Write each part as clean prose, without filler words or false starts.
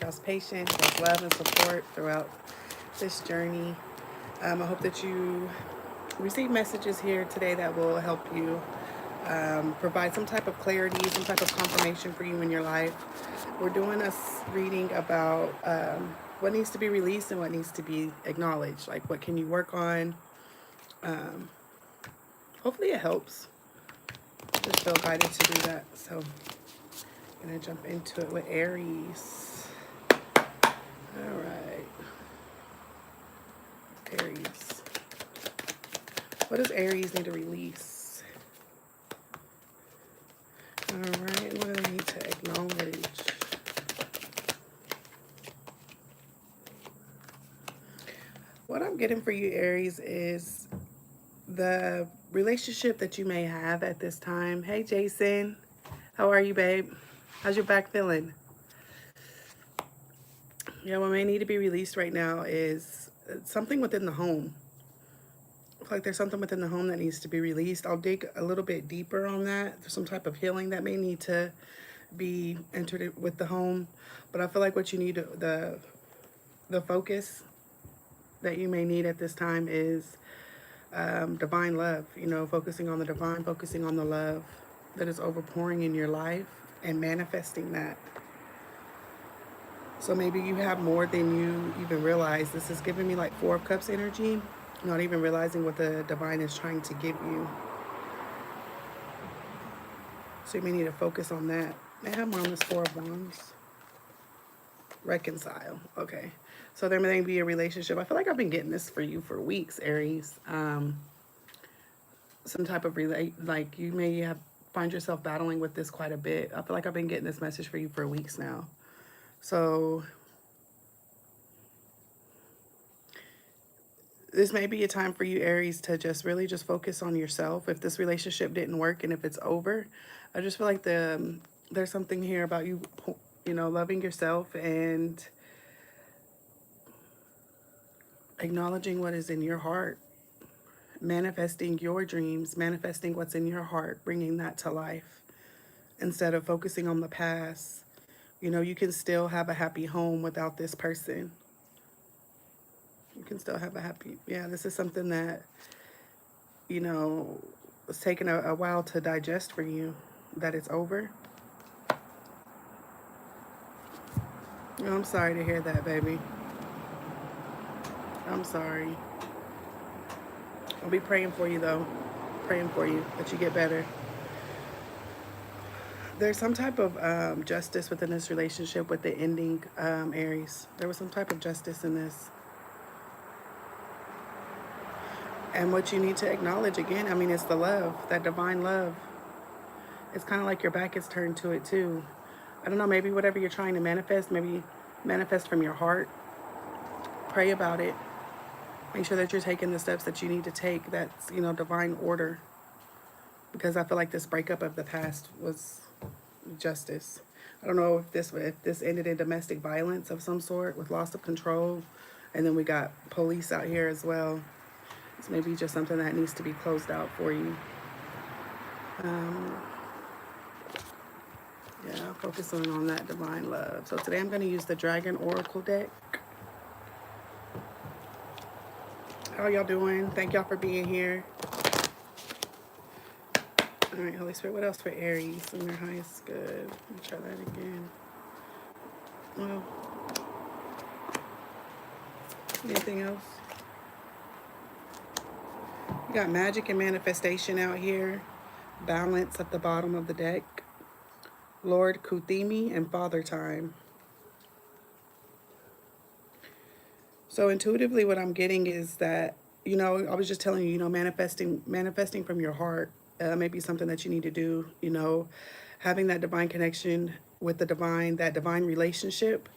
y'all's patience, y'all's love and support throughout this journey. I hope that you receive messages here today that will help you provide some type of clarity, some type of confirmation for you in your life. We're doing a reading about what needs to be released and what needs to be acknowledged. Like, what can you work on? Hopefully, it helps. I just feel guided to do that. So, I'm going to jump into it with Aries. All right. Aries. What does Aries need to release? All right. What do they need to acknowledge? What I'm getting for you, Aries, is the relationship that you may have at this time. Hey, Jason. How are you, babe? How's your back feeling? Yeah, what may need to be released right now is something within the home. I feel like there's something within the home that needs to be released. I'll dig a little bit deeper on that. There's some type of healing that may need to be entered with the home. But I feel like what you need, the focus that you may need at this time is divine love. You know, focusing on the divine, focusing on the love that is overpouring in your life and manifesting that. So maybe you have more than you even realize. This is giving me like Four of Cups energy, not even realizing what the divine is trying to give you. So you may need to focus on that. I have more on this Four of Wands. Reconcile. Okay. So there may be a relationship. I feel like I've been getting this for you for weeks, Aries. Some type of like you may have find yourself battling with this quite a bit. I feel like I've been getting this message for you for weeks now. So this may be a time for you, Aries, to just really just focus on yourself. If this relationship didn't work and if it's over, I just feel like there's something here about you, you know, loving yourself and acknowledging what is in your heart, manifesting your dreams, manifesting what's in your heart, bringing that to life instead of focusing on the past. You know, you can still have a happy home without this person. You can still have a happy, yeah, this is something that, you know, it's taken a while to digest for you, that it's over. Oh, I'm sorry to hear that, baby. I'm sorry. I'll be praying for you, though. Praying for you that you get better. There's some type of justice within this relationship with the ending, Aries. There was some type of justice in this. And what you need to acknowledge again, I mean, it's the love, that divine love. It's kind of like your back is turned to it too. I don't know, maybe whatever you're trying to manifest, maybe manifest from your heart. Pray about it. Make sure that you're taking the steps that you need to take. That's, you know, divine order. Because I feel like this breakup of the past was justice. I don't know if this ended in domestic violence of some sort with loss of control. And then we got police out here as well. It's maybe just something that needs to be closed out for you. Yeah, focusing on that divine love. So today I'm going to use the Dragon Oracle deck. How y'all doing? Thank y'all for being here. All right, Holy Spirit, what else for Aries in their highest good? Let me try that again. Well, anything else? We got magic and manifestation out here. Balance at the bottom of the deck. Lord Kuthimi and Father Time. So intuitively what I'm getting is that, you know, I was just telling you, you know, manifesting from your heart may be something that you need to do, you know, having that divine connection with the divine, that divine relationship,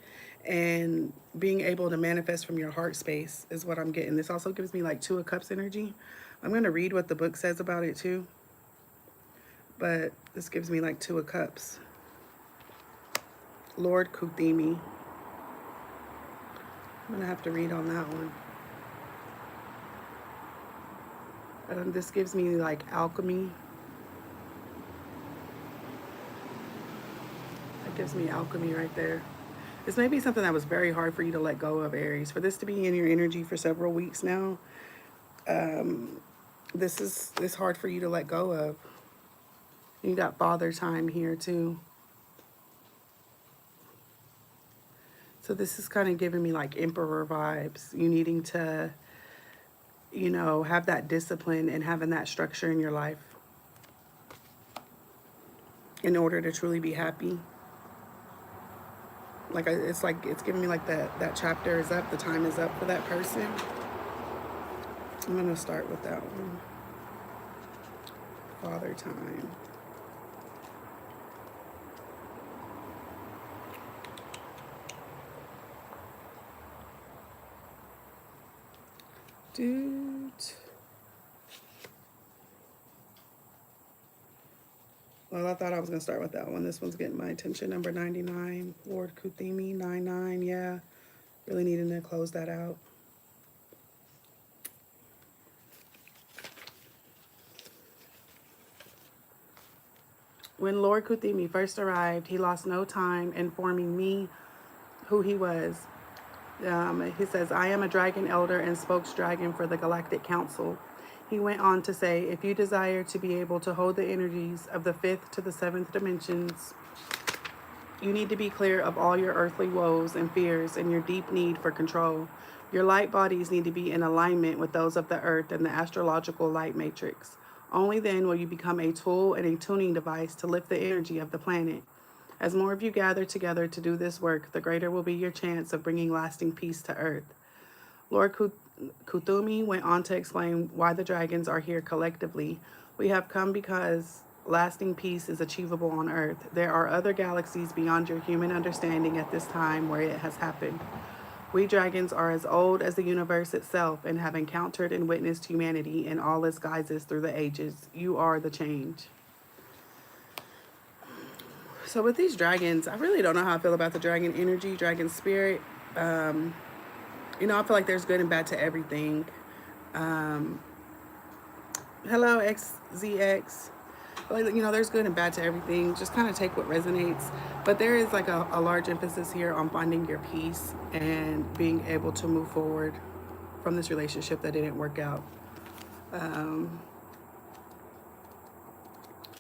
and being able to manifest from your heart space is what I'm getting. This also gives me like Two of Cups energy. I'm going to read what the book says about it too. But this gives me like Two of Cups. Lord Kuthimi. I'm going to have to read on that one. This gives me like alchemy. That gives me alchemy right there. This may be something that was very hard for you to let go of, Aries. For this to be in your energy for several weeks now, this is hard for you to let go of. You got father time here too. So this is kind of giving me like emperor vibes. You needing to, you know, have that discipline and having that structure in your life in order to truly be happy. It's like it's giving me like that chapter is up, the time is up for that person. I'm gonna start with that one. Father time. Dude. Well, I thought I was going to start with that one. This one's getting my attention. Number 99, Lord Kuthimi, 99. Yeah, really needing to close that out. When Lord Kuthimi first arrived, he lost no time informing me who he was. He says, I am a dragon elder and spokesdragon for the Galactic Council. He went on to say, if you desire to be able to hold the energies of the 5th to the 7th dimensions, you need to be clear of all your earthly woes and fears and your deep need for control. Your light bodies need to be in alignment with those of the earth and the astrological light matrix. Only then will you become a tool and a tuning device to lift the energy of the planet. As more of you gather together to do this work, the greater will be your chance of bringing lasting peace to Earth. Lord Kuthumi went on to explain why the dragons are here collectively. We have come because lasting peace is achievable on Earth. There are other galaxies beyond your human understanding at this time where it has happened. We dragons are as old as the universe itself and have encountered and witnessed humanity in all its guises through the ages. You are the change. So with these dragons, I really don't know how I feel about the dragon energy, dragon spirit. You know, I feel like there's good and bad to everything. Hello, XZX. Like, you know, there's good and bad to everything. Just kind of take what resonates. But there is like a large emphasis here on finding your peace and being able to move forward from this relationship that didn't work out.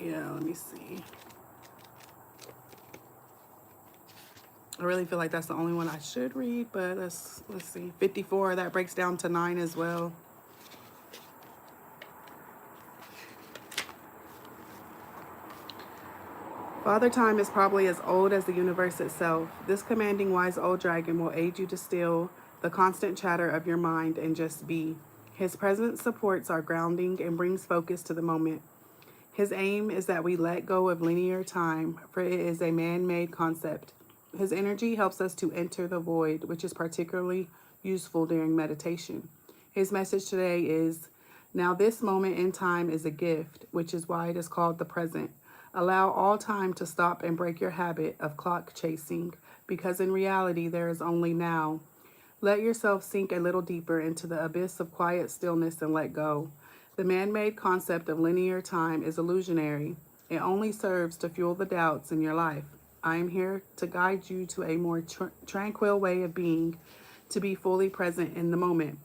Yeah, let me see. I really feel like that's the only one I should read, but let's see. 54, that breaks down to 9 as well. Father Time is probably as old as the universe itself. This commanding wise old dragon will aid you to still the constant chatter of your mind and just be. His presence supports our grounding and brings focus to the moment. His aim is that we let go of linear time, for it is a man-made concept. His energy helps us to enter the void, which is particularly useful during meditation. His message today is, now this moment in time is a gift, which is why it is called the present. Allow all time to stop and break your habit of clock chasing, because in reality there is only now. Let yourself sink a little deeper into the abyss of quiet stillness and let go. The man-made concept of linear time is illusionary. It only serves to fuel the doubts in your life. I am here to guide you to a more tranquil way of being, to be fully present in the moment.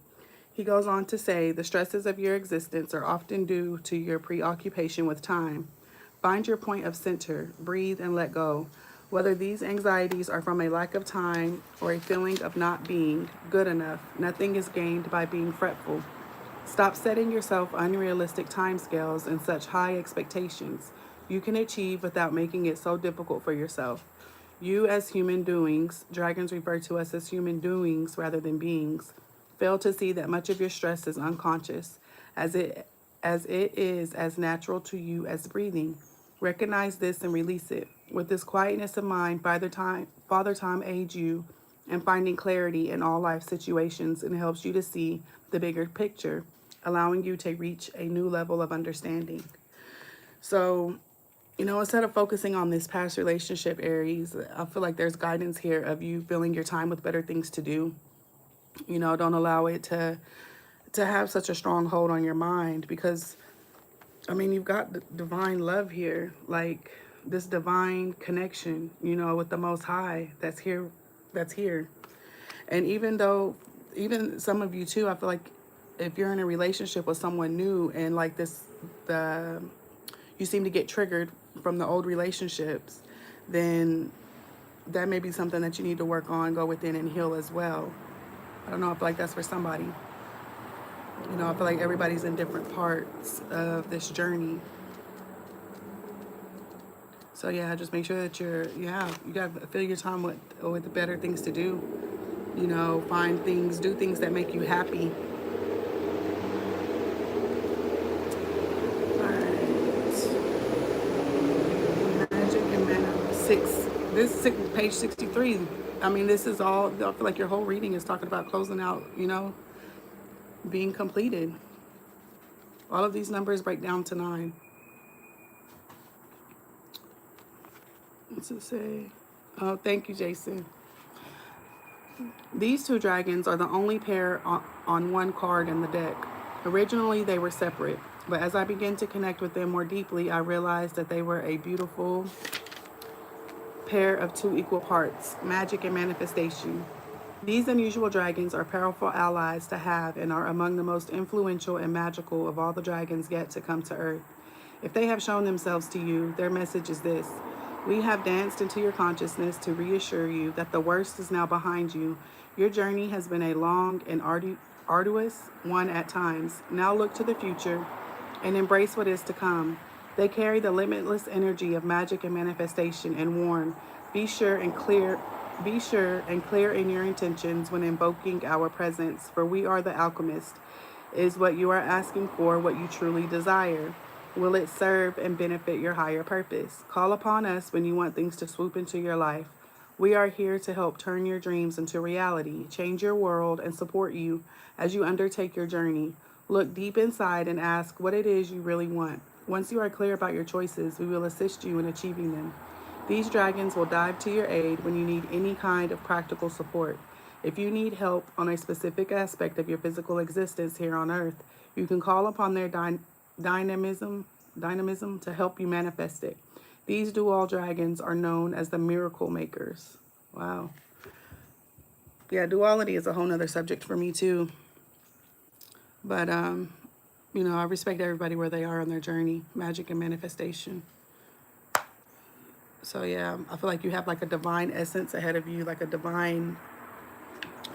He goes on to say, the stresses of your existence are often due to your preoccupation with time. Find your point of center, breathe and let go. Whether these anxieties are from a lack of time or a feeling of not being good enough, nothing is gained by being fretful. Stop setting yourself unrealistic timescales and such high expectations you can achieve without making it so difficult for yourself. You as human doings, dragons refer to us as human doings rather than beings, fail to see that much of your stress is unconscious, as it is as natural to you as breathing. Recognize this and release it. With this quietness of mind, Father Time aids you in finding clarity in all life situations and helps you to see the bigger picture, allowing you to reach a new level of understanding. So, you know, instead of focusing on this past relationship, Aries, I feel like there's guidance here of you filling your time with better things to do. You know, don't allow it to have such a strong hold on your mind, because, I mean, you've got divine love here, like this divine connection, you know, with the Most High that's here that's here. And even some of you too, I feel like if you're in a relationship with someone new and like this, you seem to get triggered from the old relationships, then that may be something that you need to work on, go within and heal as well. I don't know, I feel like that's for somebody. You know, I feel like everybody's in different parts of this journey. So yeah, just make sure that you got to fill your time with the better things to do. You know, find things, do things that make you happy. All right. Magic and Mana 6. This is page 63. I mean, this is all, I feel like your whole reading is talking about closing out, you know, being completed. All of these numbers break down to 9. What's it say? Oh, thank you, Jason. These two dragons are the only pair on one card in the deck. Originally, they were separate, but as I began to connect with them more deeply, I realized that they were a beautiful pair of 2 equal parts, magic and manifestation. These unusual dragons are powerful allies to have and are among the most influential and magical of all the dragons yet to come to Earth. If they have shown themselves to you, their message is this: we have danced into your consciousness to reassure you that the worst is now behind you. Your journey has been a long and arduous one at times. Now look to the future and embrace what is to come. They carry the limitless energy of magic and manifestation and warn, be sure and clear in your intentions when invoking our presence, for we are the alchemist. Is what you are asking for what you truly desire? Will it serve and benefit your higher purpose? Call upon us when you want things to swoop into your life. We are here to help turn your dreams into reality, change your world, and support you as you undertake your journey. Look deep inside and ask what it is you really want. Once you are clear about your choices, we will assist you in achieving them. These dragons will dive to your aid when you need any kind of practical support. If you need help on a specific aspect of your physical existence here on Earth, you can call upon their dynamism to help you manifest it. These dual dragons are known as the miracle makers. Wow. Yeah, duality is a whole nother subject for me too. But you know, I respect everybody where they are on their journey, magic and manifestation. So yeah, I feel like you have like a divine essence ahead of you, like you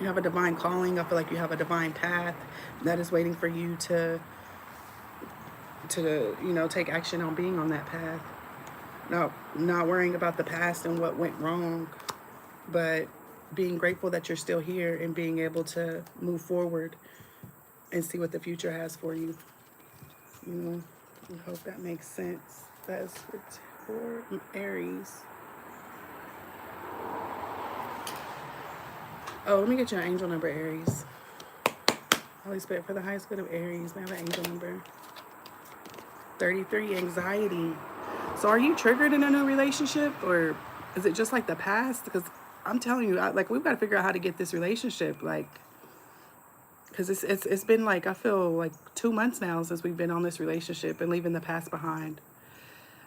have a divine calling. I feel like you have a divine path that is waiting for you to you know, take action on being on that path. Not worrying about the past and what went wrong, but being grateful that you're still here and being able to move forward and see what the future has for you. You know, I hope that makes sense. That's for Aries. Oh, let me get your angel number, Aries. Holy Spirit, for the highest good of Aries, may I have an angel number? 33, anxiety. So are you triggered in a new relationship, or is it just like the past? Because I'm telling you, like, we've got to figure out how to get this relationship, like, because it's been like, I feel like 2 months now since we've been on this relationship and leaving the past behind.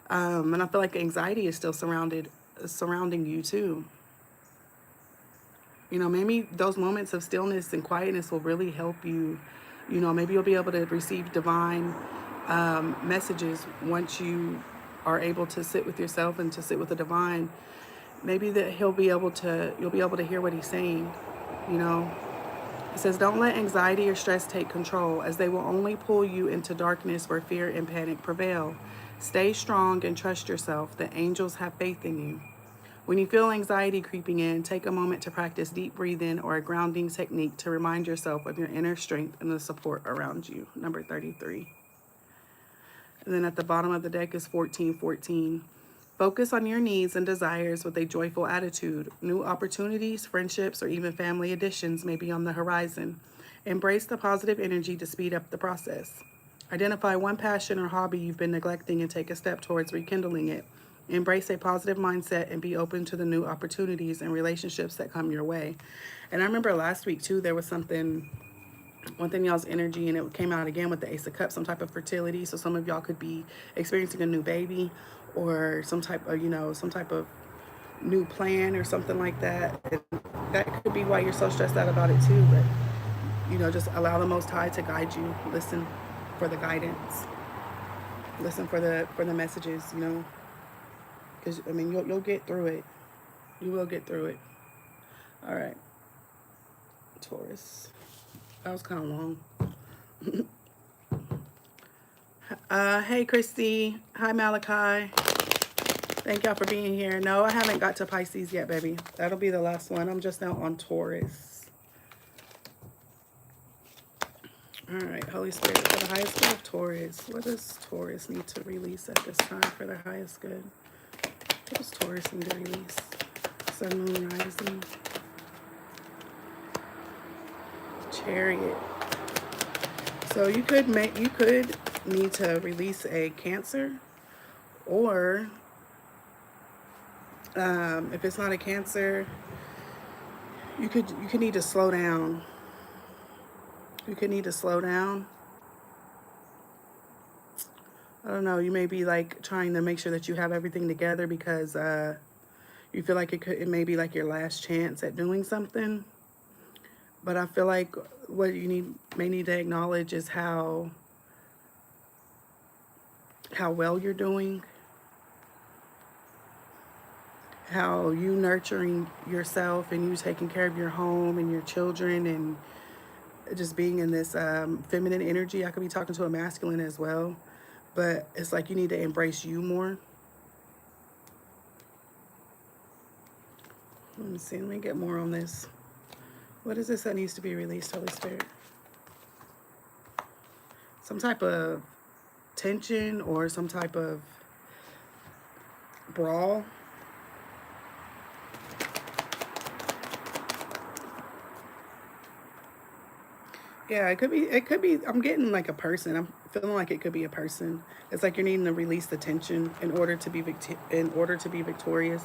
And I feel like anxiety is still surrounding you too. You know, maybe those moments of stillness and quietness will really help you. You know, maybe you'll be able to receive divine messages once you are able to sit with yourself and to sit with the divine. Maybe that you'll be able to hear what he's saying. You know, it says, don't let anxiety or stress take control, as they will only pull you into darkness where fear and panic prevail. Stay strong and trust yourself. The angels have faith in you. When you feel anxiety creeping in, take a moment to practice deep breathing or a grounding technique to remind yourself of your inner strength and the support around you. Number 33. And then at the bottom of the deck is 1414. Focus on your needs and desires with a joyful attitude. New opportunities, friendships, or even family additions may be on the horizon. Embrace the positive energy to speed up the process. Identify one passion or hobby you've been neglecting and take a step towards rekindling it. Embrace a positive mindset and be open to the new opportunities and relationships that come your way. And I remember last week too, there was one thing y'all's energy, and it came out again with the Ace of Cups, some type of fertility. So some of y'all could be experiencing a new baby, or some type of new plan or something like that. And that could be why you're so stressed out about it too. But you know, just allow the Most High to guide you. Listen for the guidance. Listen for the messages. You know, because I mean, you'll get through it. You will get through it. All right, Taurus. That was kind of long. Hey, Christy. Hi, Malachi. Thank y'all for being here. No, I haven't got to Pisces yet, baby. That'll be the last one. I'm just now on Taurus. All right, Holy Spirit, for the highest good of Taurus. What does Taurus need to release at this time for the highest good? What does Taurus need to release? Sun, Moon, Rising. Chariot. So you could need to release a Cancer, or if it's not a Cancer, you could need to slow down. You could need to slow down. I don't know. You may be like trying to make sure that you have everything together because you feel like it may be like your last chance at doing something. But I feel like what you may need to acknowledge is how well you're doing, how you nurturing yourself and you taking care of your home and your children and just being in this feminine energy. I could be talking to a masculine as well, but it's like you need to embrace you more. Let me see. Let me get more on this. What is this that needs to be released, Holy Spirit? Some type of tension or some type of brawl. Yeah, it could be, I'm getting like a person. I'm feeling like it could be a person. It's like you're needing to release the tension in order to be victorious.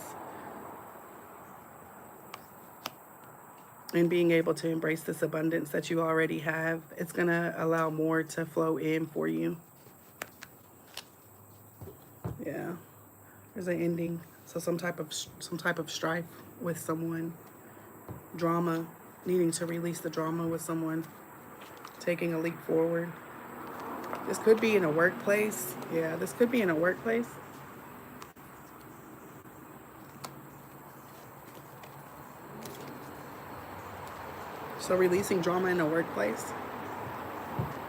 And being able to embrace this abundance that you already have. It's going to allow more to flow in for you. Yeah. There's an ending. So some type of strife with someone. Drama. Needing to release the drama with someone. Taking a leap forward. This could be in a workplace. Yeah, this could be in a workplace. So releasing drama in a workplace.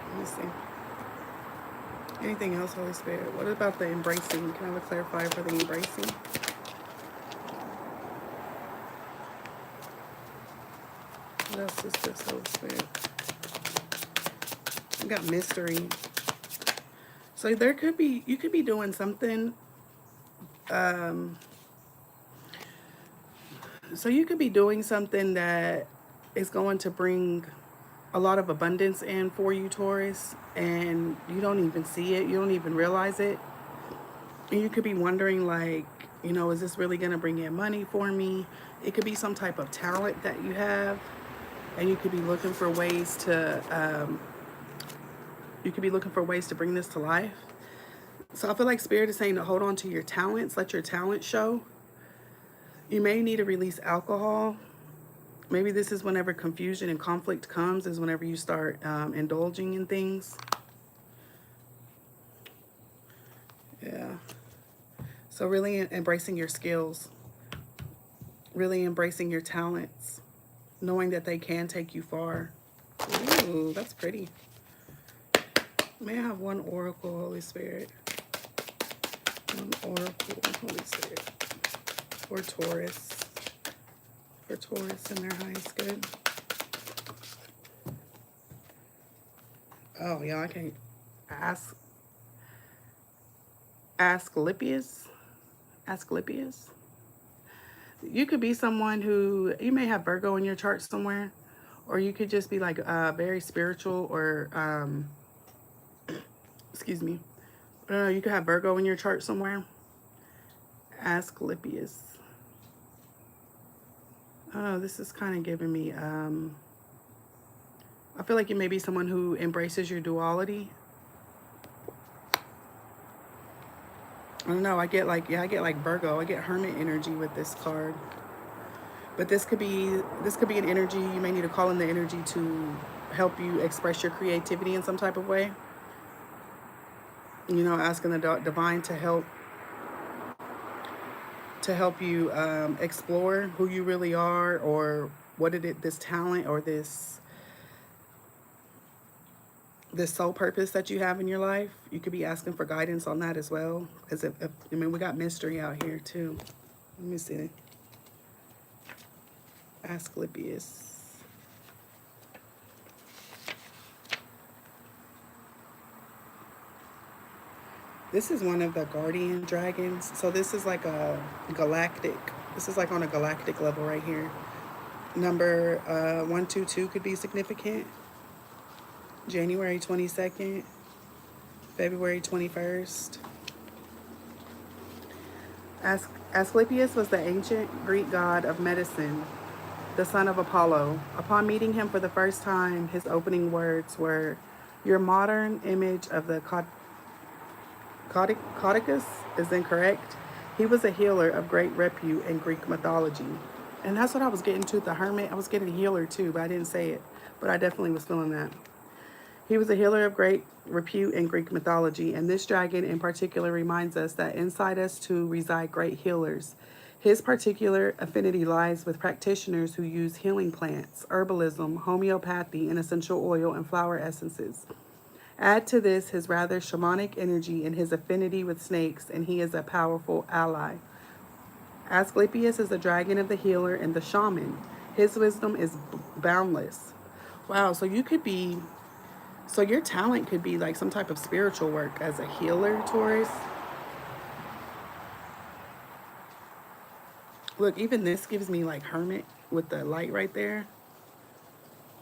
Let me see. Anything else, Holy Spirit? What about the embracing? Can I have a clarifier for the embracing? What else is this, Holy Spirit? I got mystery. So you could be doing something. So you could be doing something that is going to bring a lot of abundance in for you, Taurus, and you don't even see it. You don't even realize it. And you could be wondering, like, you know, is this really going to bring in money for me? It could be some type of talent that you have, and you could be looking for ways to bring this to life. So I feel like Spirit is saying to hold on to your talents, let your talent show. You may need to release alcohol. Maybe this is whenever confusion and conflict comes, is whenever you start indulging in things. Yeah. So really embracing your skills. Really embracing your talents. Knowing that they can take you far. Ooh, that's pretty. May I have one oracle, Holy Spirit? One oracle, Holy Spirit. For Taurus. For Taurus and their highest good. Oh, yeah, I can't. Asclepius. You could be someone who, you may have Virgo in your chart somewhere, or you could just be like very spiritual, or excuse me. You could have Virgo in your chart somewhere. Asclepius. Oh, this is kind of giving me, I feel like you may be someone who embraces your duality. I don't know. I get like, yeah, I get like Virgo. I get Hermit energy with this card. But this could be an energy you may need to call in the energy to help you express your creativity in some type of way. You know, asking the divine to help you explore who you really are, or what this talent or this soul purpose that you have in your life. You could be asking for guidance on that as well. Because if I mean, we got mystery out here too. Let me see. Asclepius. This is one of the guardian dragons. So this is like a galactic. This is like on a galactic level right here. Number 122 could be significant. January 22nd, February 21st. Asclepius was the ancient Greek god of medicine, the son of Apollo. Upon meeting him for the first time, his opening words were, "Your modern image of the Caudicus is incorrect. He was a healer of great repute in Greek mythology." And that's what I was getting to, the hermit. I was getting healer too, but I didn't say it. But I definitely was feeling that. He was a healer of great repute in Greek mythology, and this dragon in particular reminds us that inside us too reside great healers. His particular affinity lies with practitioners who use healing plants, herbalism, homeopathy, and essential oil and flower essences. Add to this his rather shamanic energy and his affinity with snakes, and he is a powerful ally. Asclepius is the dragon of the healer and the shaman. His wisdom is boundless. Wow, so your talent could be like some type of spiritual work as a healer, Taurus. Look, even this gives me like hermit with the light right there.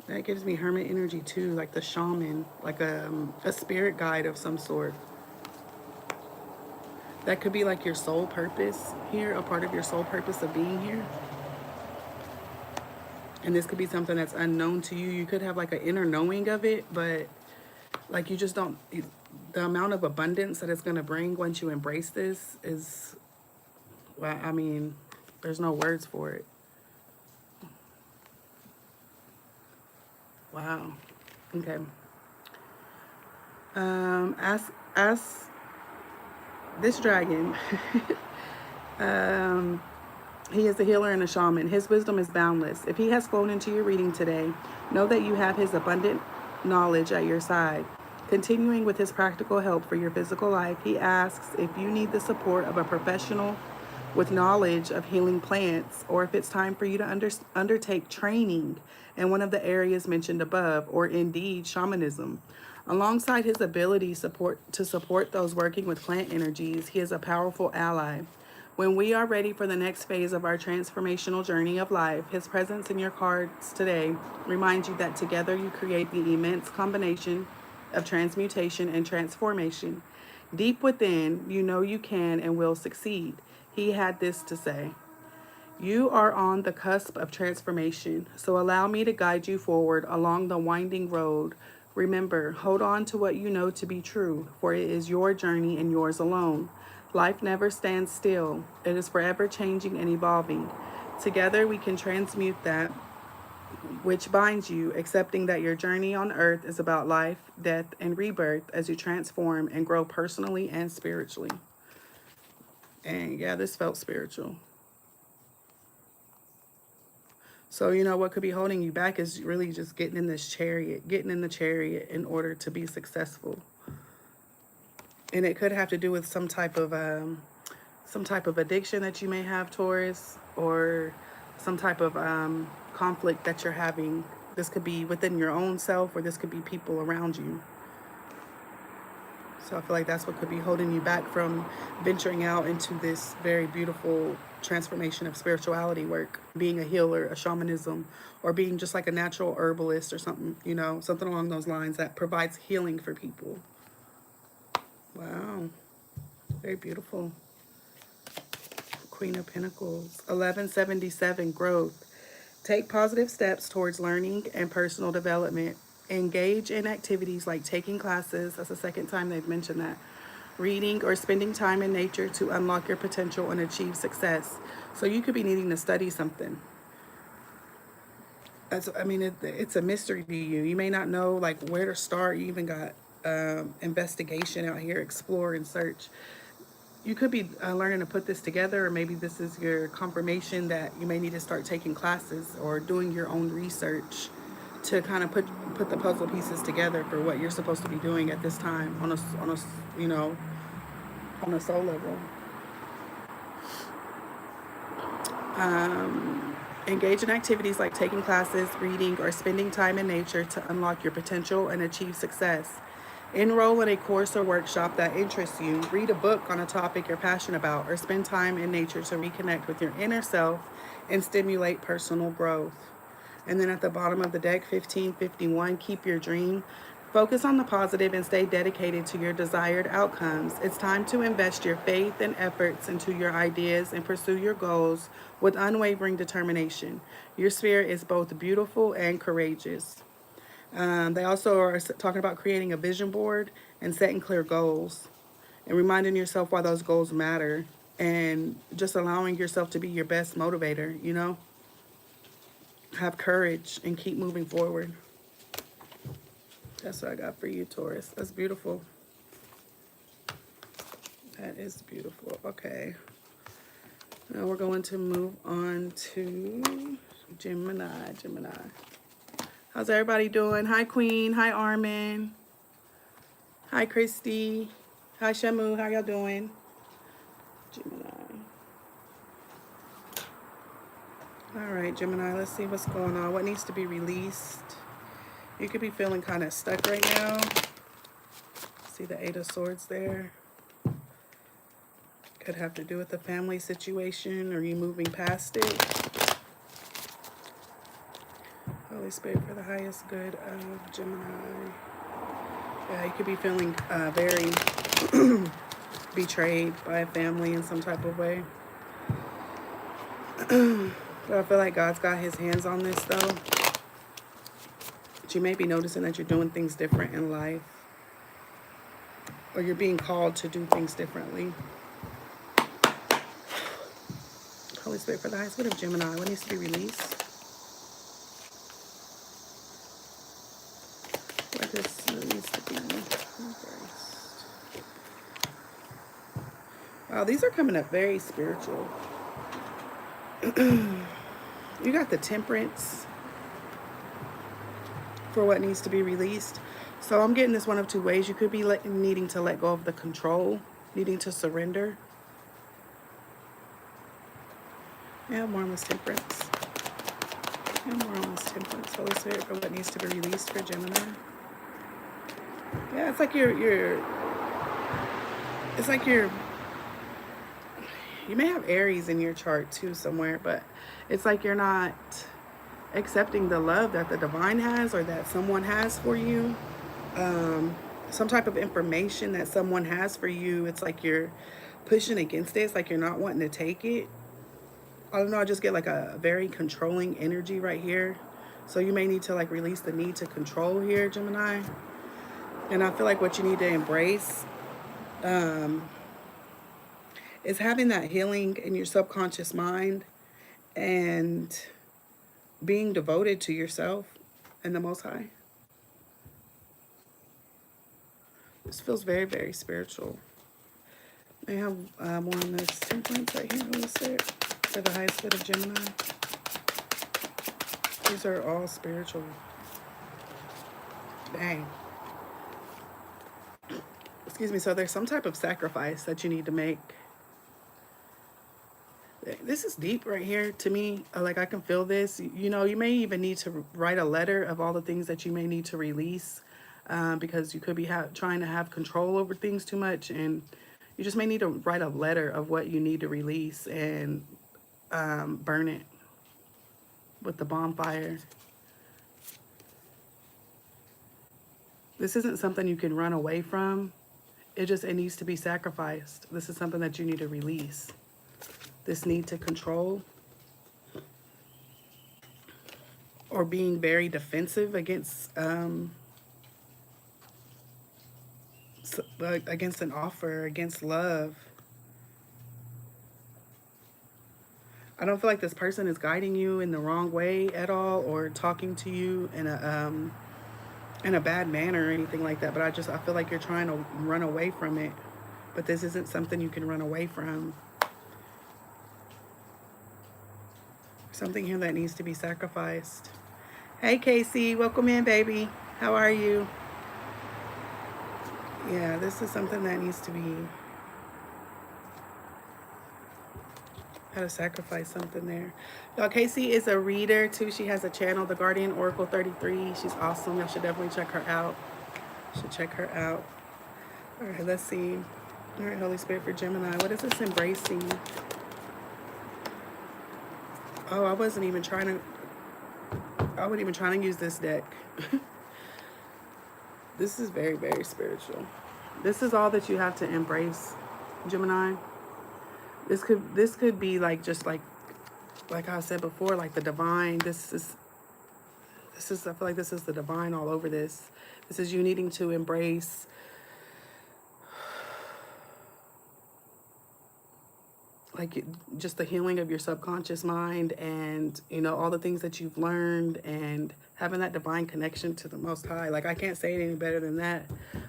That gives me hermit energy too, like the shaman, like a spirit guide of some sort. That could be like your soul purpose here, a part of your soul purpose of being here. And this could be something that's unknown to you. You could have like an inner knowing of it, but like you just don't, the amount of abundance that it's going to bring once you embrace this is, well, I mean, there's no words for it. Wow. Okay. As this dragon, um, he is a healer and a shaman. His wisdom is boundless. If he has flown into your reading today, know that you have his abundant knowledge at your side. Continuing with his practical help for your physical life, he asks if you need the support of a professional with knowledge of healing plants, or if it's time for you to undertake training in one of the areas mentioned above, or indeed shamanism. Alongside his ability to support those working with plant energies, he is a powerful ally. When we are ready for the next phase of our transformational journey of life, his presence in your cards today reminds you that together you create the immense combination of transmutation and transformation. Deep within, you know you can and will succeed. He had this to say: "You are on the cusp of transformation, so allow me to guide you forward along the winding road. Remember, hold on to what you know to be true, for it is your journey and yours alone. Life never stands still, it is forever changing and evolving. Together we can transmute that which binds you, accepting that your journey on earth is about life, death, and rebirth as you transform and grow personally and spiritually." And yeah, this felt spiritual. So, you know, what could be holding you back is really just getting in the chariot in order to be successful. And it could have to do with some type of addiction that you may have, Taurus, or some type of conflict that you're having. This could be within your own self, or this could be people around you. So I feel like that's what could be holding you back from venturing out into this very beautiful transformation of spirituality work, being a healer, a shamanism, or being just like a natural herbalist or something, you know, something along those lines that provides healing for people. Wow. Very beautiful. Queen of Pentacles. 1177, growth. Take positive steps towards learning and personal development. Engage in activities like taking classes. That's the second time they've mentioned that. reading, or spending time in nature to unlock your potential and achieve success. So you could be needing to study something. I mean, it's a mystery to you. You may not know like where to start. You even got investigation out here, explore and search. You could be learning to put this together, or maybe this is your confirmation that you may need to start taking classes or doing your own research to kind of put the puzzle pieces together for what you're supposed to be doing at this time on a you know, on a soul level. Engage in activities like taking classes, reading, or spending time in nature to unlock your potential and achieve success. Enroll in a course or workshop that interests you. Read a book on a topic you're passionate about, or spend time in nature to reconnect with your inner self and stimulate personal growth. And then at the bottom of the deck, 1551, keep your dream. Focus on the positive and stay dedicated to your desired outcomes. It's time to invest your faith and efforts into your ideas and pursue your goals with unwavering determination. Your spirit is both beautiful and courageous. They also are talking about creating a vision board and setting clear goals and reminding yourself why those goals matter and just allowing yourself to be your best motivator, you know? Have courage and keep moving forward. That's what I got for you, Taurus. That's beautiful. That is beautiful. Okay. Now we're going to move on to Gemini. How's everybody doing? Hi, Queen. Hi, Armin. Hi, Christy. Hi, Shamu. How y'all doing? Gemini. All right, Gemini, let's see what's going on. What needs to be released? You could be feeling kind of stuck right now. See the Eight of Swords there? Could have to do with the family situation or you moving past it. Holy Spirit, for the highest good of Gemini. Yeah, you could be feeling very betrayed by a family in some type of way. But I feel like God's got his hands on this though. But you may be noticing that you're doing things different in life. Or you're being called to do things differently. Holy Spirit, for the highest good of Gemini, what needs to be released? What needs to be embraced? Wow, these are coming up very spiritual. You got the Temperance for what needs to be released. So I'm getting this one of two ways. You could be needing to let go of the control, needing to surrender. Yeah, more on this Temperance. Yeah, more on this Temperance. Holy Spirit, for what needs to be released for Gemini. Yeah, it's like you may have Aries in your chart too somewhere, but it's like you're not accepting the love that the divine has or that someone has for you. Some type of information that someone has for you, it's like you're pushing against it. It's like you're not wanting to take it. I don't know, I just get like a very controlling energy right here. So you may need to like release the need to control here, Gemini. And I feel like what you need to embrace is having that healing in your subconscious mind and being devoted to yourself and the Most High. This feels very, very spiritual. I have more on this Temperance right here, Holy Spirit, for the highest good of Gemini. These are all spiritual. Dang. Excuse me, so there's some type of sacrifice that you need to make. This is deep right here to me. Like I can feel this. You know, you may even need to write a letter of all the things that you may need to release because you could be trying to have control over things too much, and you just may need to write a letter of what you need to release and burn it with the bonfire. This isn't something you can run away from. It needs to be sacrificed. This is something that you need to release. This need to control or being very defensive against against an offer, against love. I don't feel like this person is guiding you in the wrong way at all, or talking to you in a bad manner or anything like that. But I feel like you're trying to run away from it. But this isn't something you can run away from. Something here that needs to be sacrificed. Hey, Casey, welcome in, baby. How are you? Yeah, this is something that needs to be... How to sacrifice something there. Y'all, Casey is a reader too. She has a channel, The Guardian Oracle 33. She's awesome. Y'all should definitely check her out. Should check her out. All right, let's see. All right, Holy Spirit for Gemini. What is this embracing? Oh, I wasn't even trying to use this deck. This is very, very spiritual. This is all that you have to embrace, Gemini. This could be like, just like I said before, like the divine. This is I feel like this is the divine all over this. This is you needing to embrace like just the healing of your subconscious mind, and you know, all the things that you've learned, and having that divine connection to the Most High. Like, I can't say it any better than that.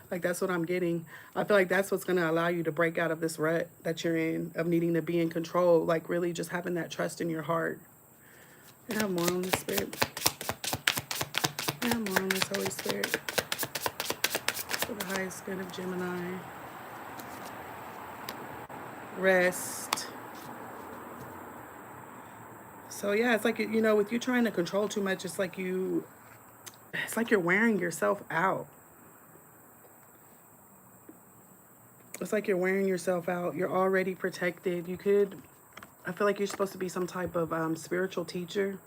Like, that's what I'm getting. I feel like that's what's going to allow you to break out of this rut that you're in, of needing to be in control. Like, really just having that trust in your heart. And have more on the Spirit. And have more on this Holy Spirit. For the highest good of Gemini. Rest. So yeah, it's like, you know, with you trying to control too much, it's like you're wearing yourself out. It's like you're wearing yourself out. You're already protected. I feel like you're supposed to be some type of spiritual teacher,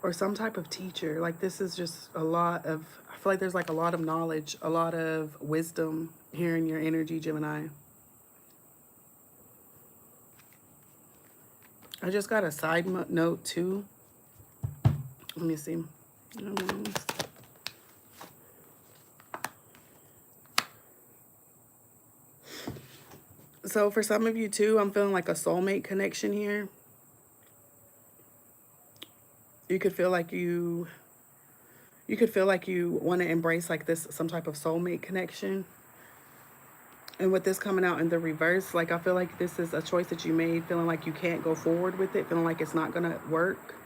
or some type of teacher. Like, this is just I feel like there's like a lot of knowledge, a lot of wisdom here in your energy, Gemini. I just got a side note too. Let me see. So for some of you too, I'm feeling like a soulmate connection here. You could feel like you want to embrace like this, some type of soulmate connection. And with this coming out in the reverse, like, I feel like this is a choice that you made, feeling like you can't go forward with it, feeling like it's not going to work.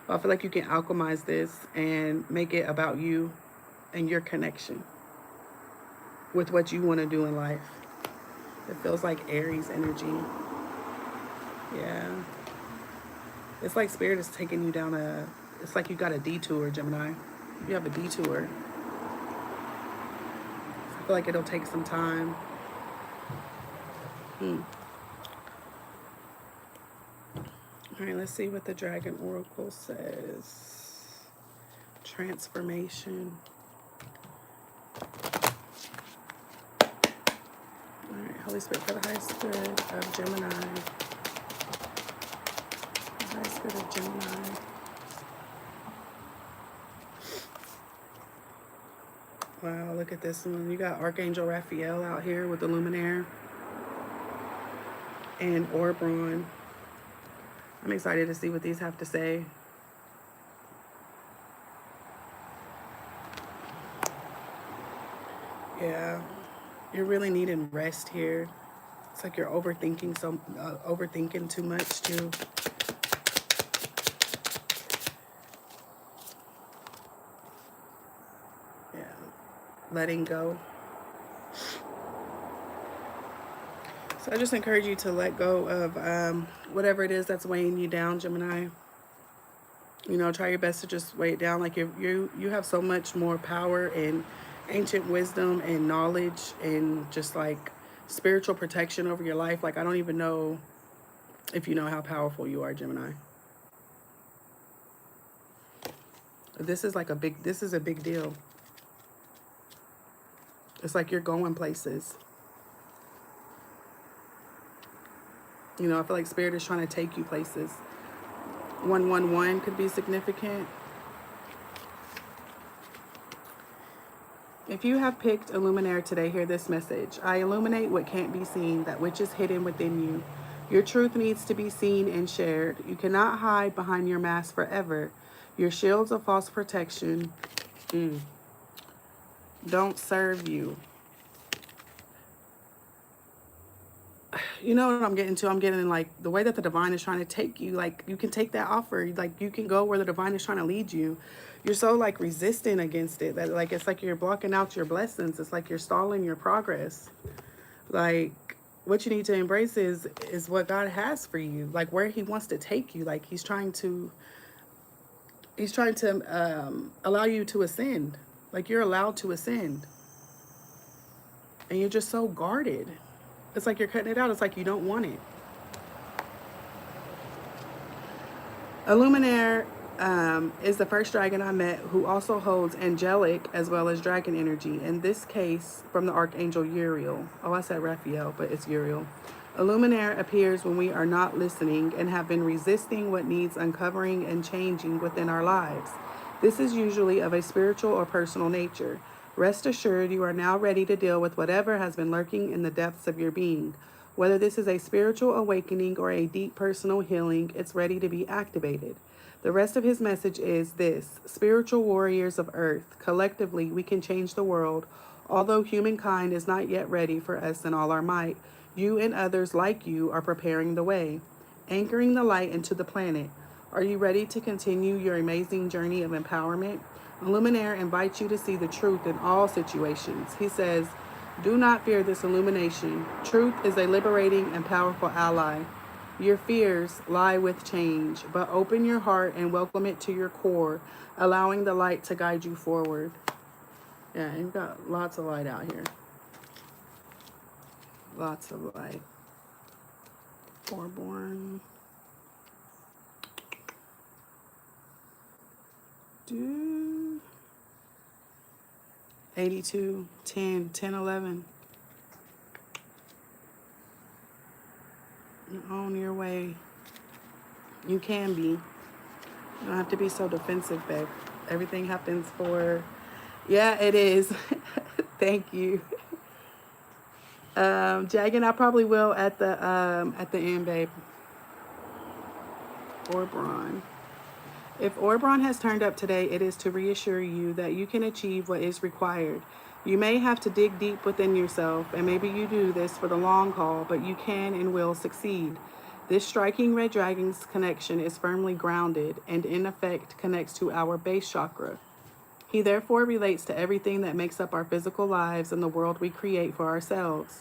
But I feel like you can alchemize this and make it about you and your connection with what you want to do in life. It feels like Aries energy. Yeah. It's like Spirit is taking you down it's like you got a detour, Gemini. You have a detour. I feel like it'll take some time. All right, let's see what the Dragon Oracle says. Transformation. All right, Holy Spirit for the highest good of Gemini. The highest good of Gemini. Wow, look at this one. You got Archangel Raphael out here with the Luminaire. And Oberon. I'm excited to see what these have to say. Yeah, you're really needing rest here. It's like you're overthinking too much too. Yeah, letting go. So I just encourage you to let go of whatever it is that's weighing you down, Gemini. You know, try your best to just weigh it down. Like, you have so much more power and ancient wisdom and knowledge and just like spiritual protection over your life. Like, I don't even know if you know how powerful you are, Gemini. This is a big deal. It's like you're going places. You know, I feel like Spirit is trying to take you places. 111 could be significant. If you have picked Illuminaire today, hear this message. I illuminate what can't be seen, that which is hidden within you. Your truth needs to be seen and shared. You cannot hide behind your mask forever. Your shields of false protection don't serve you. You know what I'm getting to? I'm getting like the way that the divine is trying to take you. Like you can take that offer. Like you can go where the divine is trying to lead you. You're so like resistant against it that like it's like you're blocking out your blessings. It's like you're stalling your progress. Like what you need to embrace is what God has for you. Like where He wants to take you. Like He's trying to allow you to ascend. Like you're allowed to ascend, and you're just so guarded. It's like you're cutting it out. It's like you don't want it. Illuminaire is the first dragon I met who also holds angelic as well as dragon energy. In this case, from the archangel Uriel. Oh, I said Raphael, but it's Uriel. Illuminaire appears when we are not listening and have been resisting what needs uncovering and changing within our lives. This is usually of a spiritual or personal nature. Rest assured, you are now ready to deal with whatever has been lurking in the depths of your being. Whether this is a spiritual awakening or a deep personal healing, it's ready to be activated. The rest of his message is this: spiritual warriors of Earth, collectively we can change the world. Although humankind is not yet ready for us in all our might, you and others like you are preparing the way, anchoring the light into the planet. Are you ready to continue your amazing journey of empowerment? Illuminaire invites you to see the truth in all situations. He says, do not fear this illumination. Truth is a liberating and powerful ally. Your fears lie with change, but open your heart and welcome it to your core, allowing the light to guide you forward. Yeah, you've got lots of light out here. Lots of light. Foreborn. 82, 10, 10, 11. You're on your way. You can be. You don't have to be so defensive, babe. Everything happens for... Yeah, it is. Thank you. Jagan, I probably will at the end, babe. Orbron. If Orbron has turned up today, it is to reassure you that you can achieve what is required. You may have to dig deep within yourself, and maybe you do this for the long haul, but you can and will succeed. This striking red dragon's connection is firmly grounded and in effect connects to our base chakra. He therefore relates to everything that makes up our physical lives and the world we create for ourselves.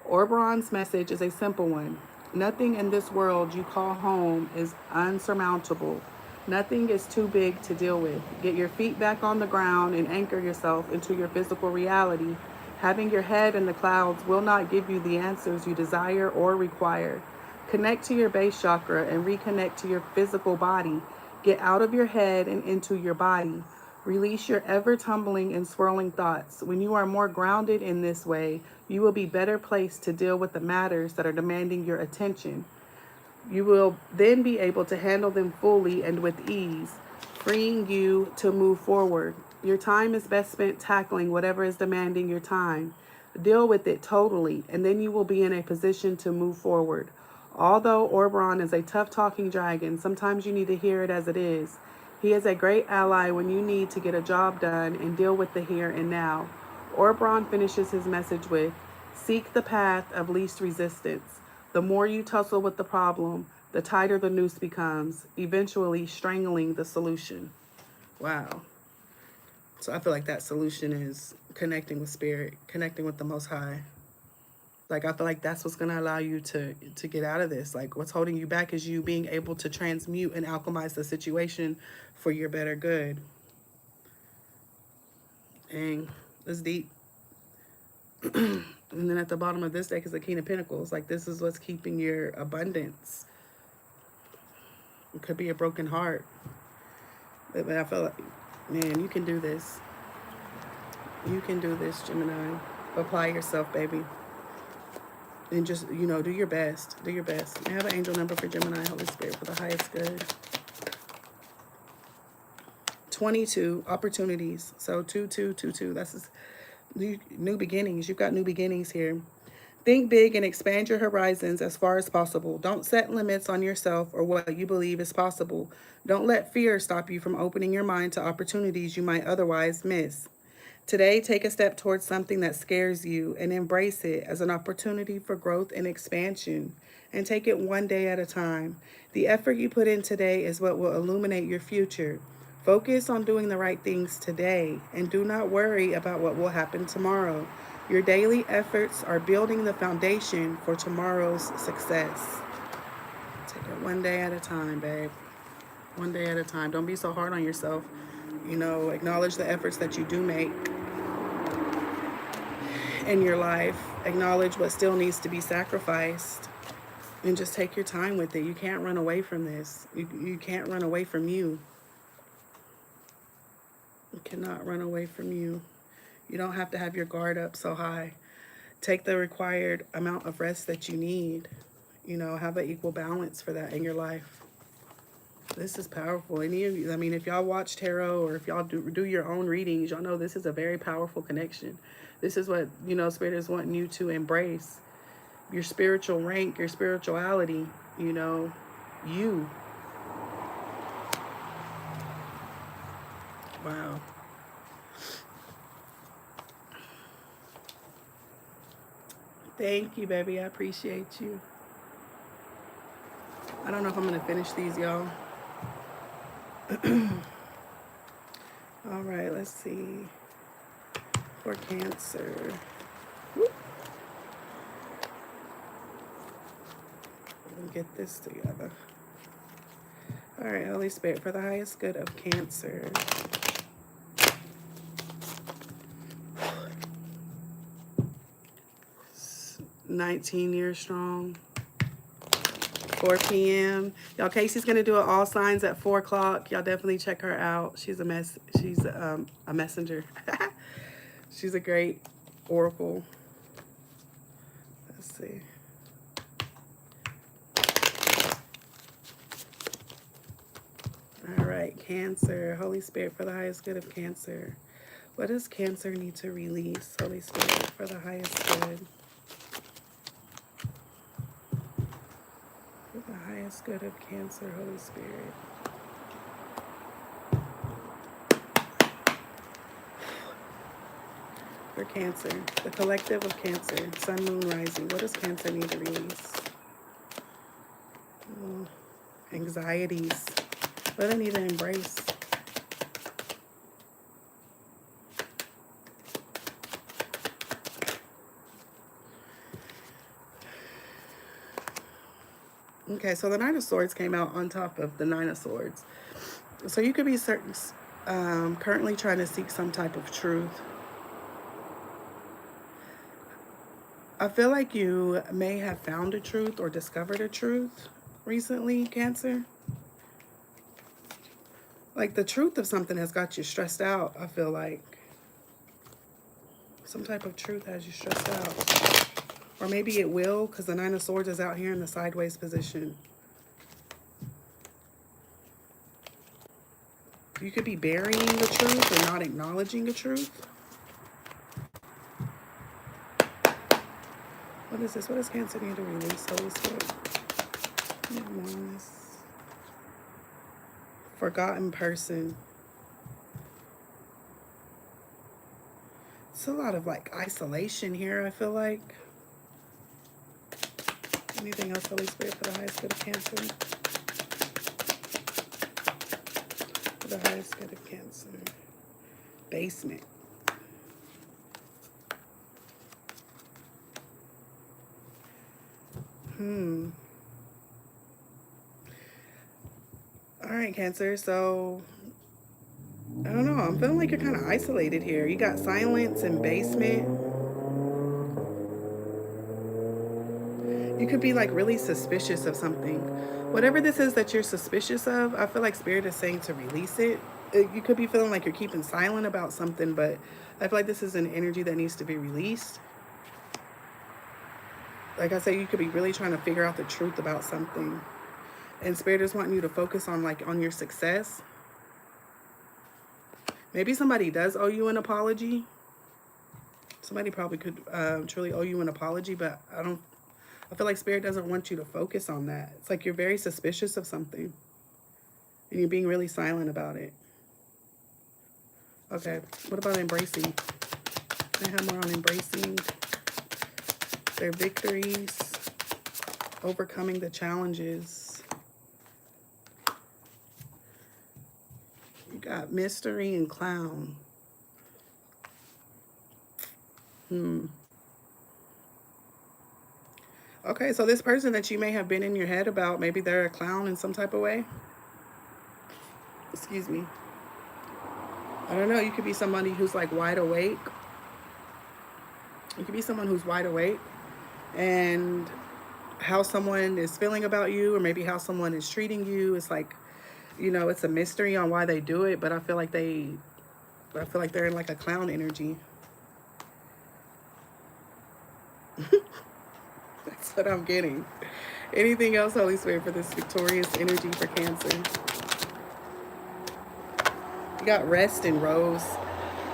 Orbron's message is a simple one. Nothing in this world you call home is unsurmountable. Nothing is too big to deal with. Get your feet back on the ground and anchor yourself into your physical reality. Having your head in the clouds will not give you the answers you desire or require. Connect to your base chakra and reconnect to your physical body. Get out of your head and into your body. Release your ever-tumbling and swirling thoughts. When you are more grounded in this way, you will be better placed to deal with the matters that are demanding your attention. You will then be able to handle them fully and with ease, freeing you to move forward. Your time is best spent tackling whatever is demanding your time. Deal with it totally, and then you will be in a position to move forward. Although Orbron is a tough-talking dragon, sometimes you need to hear it as it is. He is a great ally when you need to get a job done and deal with the here and now. Orbron finishes his message with, seek the path of least resistance. The more you tussle with the problem, the tighter the noose becomes, eventually strangling the solution. Wow. So I feel like that solution is connecting with spirit, connecting with the Most High. Like, I feel like that's what's going to allow you to get out of this. Like, what's holding you back is you being able to transmute and alchemize the situation for your better good. And it's deep. And then at the bottom of this deck is the King of Pentacles. Like, this is what's keeping your abundance. It could be a broken heart. But I feel like, man, you can do this. You can do this, Gemini. Apply yourself, baby. And just, you know, do your best. Do your best. I have an angel number for Gemini, Holy Spirit, for the highest good. 22, opportunities. So 2222. That's new beginnings. You've got new beginnings here. Think big and expand your horizons as far as possible. Don't set limits on yourself or what you believe is possible. Don't let fear stop you from opening your mind to opportunities you might otherwise miss. Today, take a step towards something that scares you and embrace it as an opportunity for growth and expansion. And take it one day at a time. The effort you put in today is what will illuminate your future. Focus on doing the right things today and do not worry about what will happen tomorrow. Your daily efforts are building the foundation for tomorrow's success. Take it one day at a time, babe. One day at a time. Don't be so hard on yourself. You know, acknowledge the efforts that you do make in your life. Acknowledge what still needs to be sacrificed. And just take your time with it. You can't run away from this. You can't run away from you. You cannot run away from you. You don't have to have your guard up so high. Take the required amount of rest that you need. You know, have an equal balance for that in your life. This is powerful. Any of you, I mean, if y'all watch tarot or if y'all do your own readings, y'all know this is a very powerful connection. This is what, you know, Spirit is wanting you to embrace. Your spiritual rank, your spirituality, you know, you. Wow. Thank you, baby. I appreciate you. I don't know if I'm going to finish these, y'all. All right, let's see. For Cancer. Whoop. Let me get this together. All right, Holy Spirit, for the highest good of Cancer. 19 years strong. 4 p.m. Y'all, Casey's gonna do it all signs at 4 o'clock. Y'all definitely check her out. She's a messenger. She's a great oracle. Let's see. All right, Cancer. Holy Spirit, for the highest good of Cancer. What does Cancer need to release? Holy Spirit, for the highest good. For the highest good of Cancer, Holy Spirit. For Cancer, the collective of Cancer, Sun, Moon, Rising. What does Cancer need to release? Oh, anxieties. What do they need to embrace? Okay, so the Nine of Swords came out on top of the Nine of Swords. So you could be currently trying to seek some type of truth. I feel like you may have found a truth or discovered a truth recently, Cancer. Like the truth of something has got you stressed out, I feel like. Some type of truth has you stressed out. Or maybe it will, because the Nine of Swords is out here in the sideways position. You could be burying the truth or not acknowledging the truth. What is this? What does Cancer need to release? Holy Spirit. Forgotten person. It's a lot of like isolation here, I feel like. Anything else, Holy Spirit, for the highest good of Cancer? For the highest good of Cancer. Basement. All right, Cancer, so I don't know. I'm feeling like you're kind of isolated here. You got silence and basement. You could be like really suspicious of something. Whatever this is that you're suspicious of, I feel like Spirit is saying to release it. You could be feeling like you're keeping silent about something, but I feel like this is an energy that needs to be released. Like I said, you could be really trying to figure out the truth about something. And Spirit is wanting you to focus on like on your success. Maybe somebody does owe you an apology. Somebody probably could truly owe you an apology, but I feel like Spirit doesn't want you to focus on that. It's like you're very suspicious of something and you're being really silent about it. Okay, what about embracing? I have more on embracing their victories, overcoming the challenges. You got mystery and clown. Okay, so this person that you may have been in your head about, maybe they're a clown in some type of way. Excuse me. I don't know. You could be somebody who's like wide awake. You could be someone who's wide awake, and how someone is feeling about you, or maybe how someone is treating you, it's like, you know, it's a mystery on why they do it, but I feel like they're in like a clown energy. That's what I'm getting. Anything else, Holy Spirit, for this victorious energy for Cancer? You got rest and rose.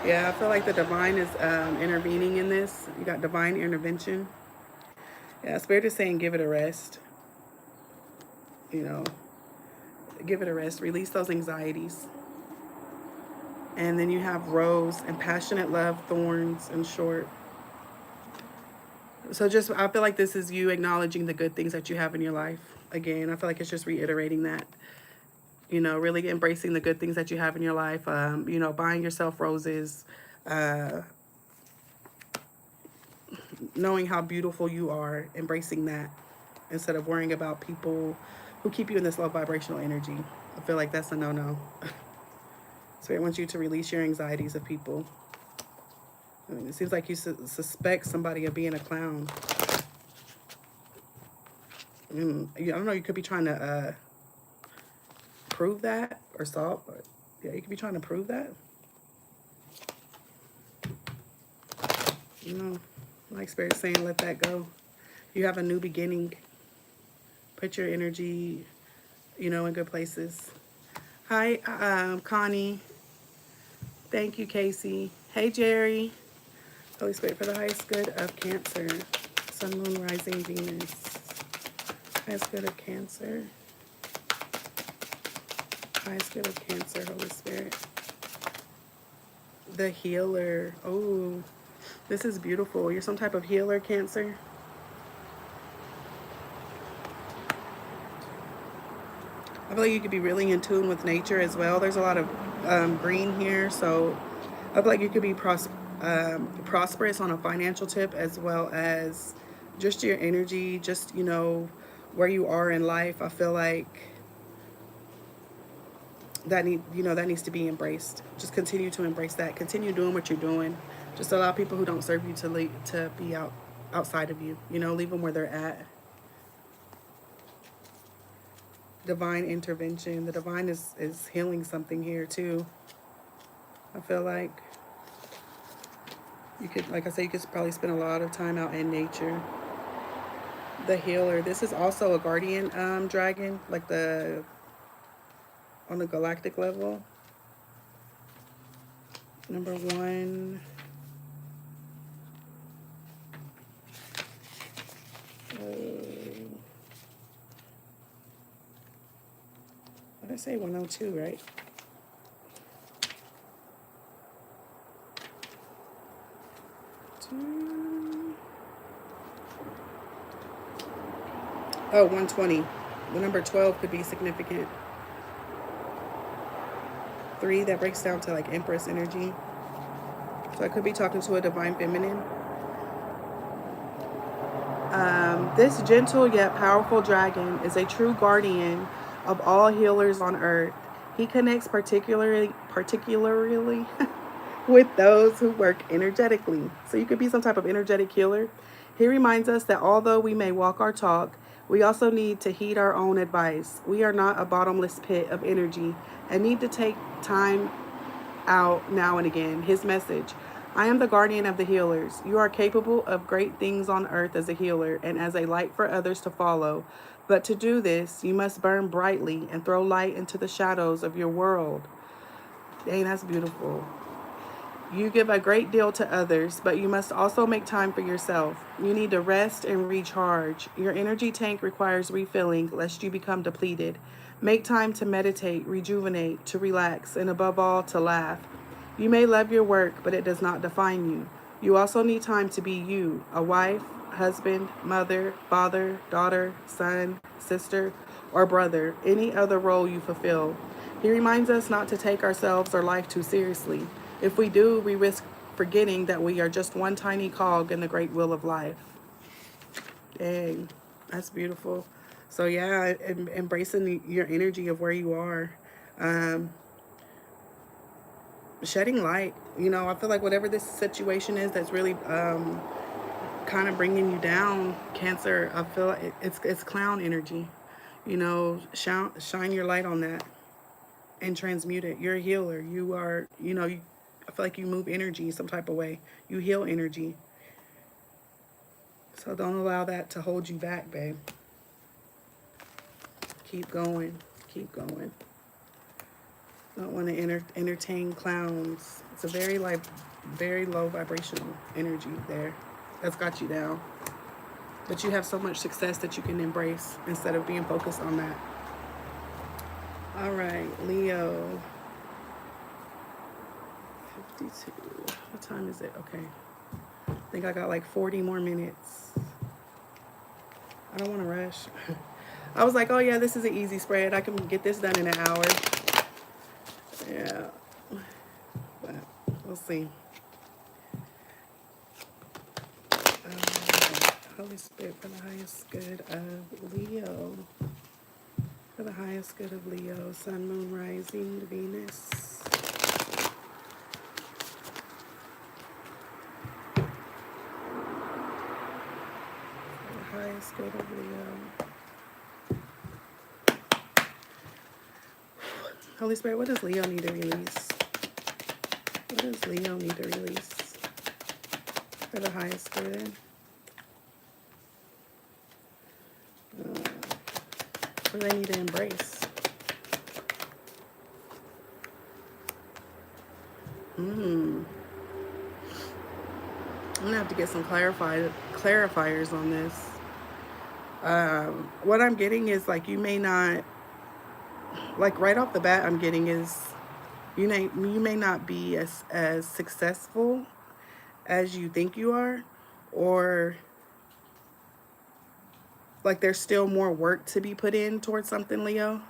Yeah, I feel like the divine is intervening in this. You got divine intervention. Yeah, Spirit is saying give it a rest. You know, give it a rest. Release those anxieties. And then you have rose and passionate love, thorns, and short. So just, I feel like this is you acknowledging the good things that you have in your life. Again, I feel like it's just reiterating that. You know, really embracing the good things that you have in your life. You know, buying yourself roses. Knowing how beautiful you are. Embracing that. Instead of worrying about people who keep you in this low vibrational energy. I feel like that's a no-no. So I want you to release your anxieties of people. I mean, it seems like you suspect somebody of being a clown. I don't know, you could be trying to prove that or solve. But yeah, you could be trying to prove that. You know, like Spirit saying, let that go. You have a new beginning. Put your energy, you know, in good places. Hi, Connie. Thank you, Casey. Hey, Jerry. Holy Spirit, for the highest good of Cancer. Sun, Moon, Rising, Venus. Highest good of Cancer. Highest good of Cancer, Holy Spirit. The healer. Oh, this is beautiful. You're some type of healer, Cancer. I feel like you could be really in tune with nature as well. There's a lot of green here, so I feel like you could be prosperous on a financial tip, as well as just your energy, just, you know, where you are in life. I feel like that needs to be embraced. Just continue to embrace that. Continue doing what you're doing. Just allow people who don't serve you to be outside of you. You know, leave them where they're at. Divine intervention. The divine is healing something here too. I feel like you could, like I said, you could probably spend a lot of time out in nature. The healer. This is also a guardian dragon, like on the galactic level. Number 1. What did I say? 102, right? Oh, 120. The number 12 could be significant. 3, that breaks down to like Empress energy. So I could be talking to a divine feminine. This gentle yet powerful dragon is a true guardian of all healers on earth. He connects particularly with those who work energetically. So you could be some type of energetic healer. He reminds us that although we may walk our talk, we also need to heed our own advice. We are not a bottomless pit of energy and need to take time out now and again. His message: I am the guardian of the healers. You are capable of great things on earth as a healer and as a light for others to follow. But to do this, you must burn brightly and throw light into the shadows of your world. Dang, that's beautiful. You give a great deal to others, but you must also make time for yourself. You need to rest and recharge. Your energy tank requires refilling lest you become depleted. Make time to meditate, rejuvenate, to relax, and above all, to laugh. You may love your work, but it does not define you. You also need time to be you, a wife, husband, mother, father, daughter, son, sister, or brother, any other role you fulfill. He reminds us not to take ourselves or life too seriously. If we do, we risk forgetting that we are just one tiny cog in the great wheel of life. Dang, that's beautiful. So yeah, embracing your energy of where you are. Um, Shedding light. You know, I feel like whatever this situation is that's really kind of bringing you down, Cancer, I feel like it's clown energy. You know, shine your light on that and transmute it. You're a healer. You are, you know, I feel like you move energy some type of way. You heal energy. So don't allow that to hold you back, babe. Keep going. Keep going. Don't want to entertain clowns. It's a very very low vibrational energy there. That's got you down. But you have so much success that you can embrace instead of being focused on that. All right, Leo. 52. What time is it? Okay. I think I got like 40 more minutes. I don't want to rush. I was like, oh yeah, this is an easy spread. I can get this done in an hour. Yeah. But we'll see. Holy Spirit, for the highest good of Leo. For the highest good of Leo. Sun, moon, rising, Venus. For the highest good of Leo. Holy Spirit, what does Leo need to release? What does Leo need to release? For the highest good. What do they need to embrace? I'm gonna have to get some clarifiers on this. What I'm getting is like you may not, like right off the bat, I'm getting is you may not be as successful as you think you are, or like there's still more work to be put in towards something, Leo.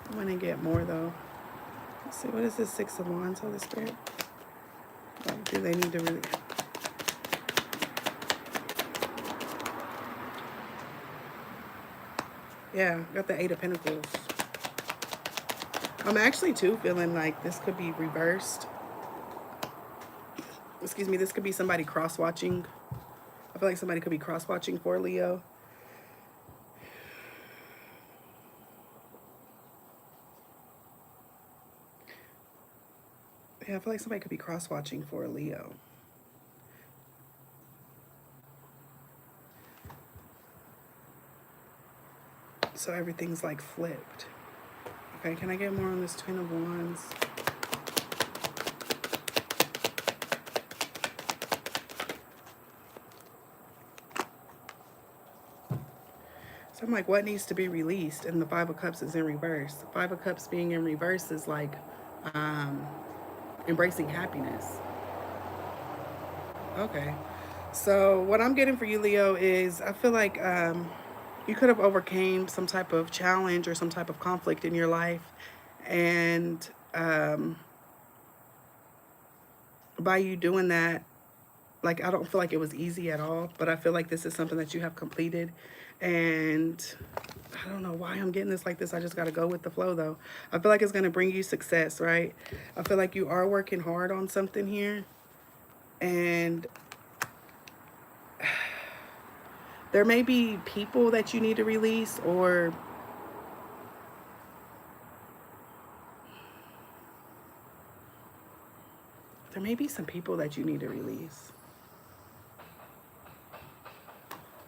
I want to get more though. Let's see, what is this Six of Wands, Holy Spirit? What do they need to really... Yeah, got the Eight of Pentacles. I'm actually too feeling like this could be reversed. Excuse me, this could be somebody cross-watching. I feel like somebody could be cross-watching for Leo. Yeah, I feel like somebody could be cross-watching for Leo. So everything's like flipped. Okay, can I get more on this Twin of Wands? So I'm like, what needs to be released? And the Five of Cups is in reverse. The Five of Cups being in reverse is like embracing happiness. Okay. So what I'm getting for you, Leo, is I feel like you could have overcame some type of challenge or some type of conflict in your life. And by you doing that, like, I don't feel like it was easy at all, but I feel like this is something that you have completed. And I don't know why I'm getting this like this. I just got to go with the flow, though. I feel like it's going to bring you success, right? I feel like you are working hard on something here. And there may be people that you need to release, or there may be some people that you need to release.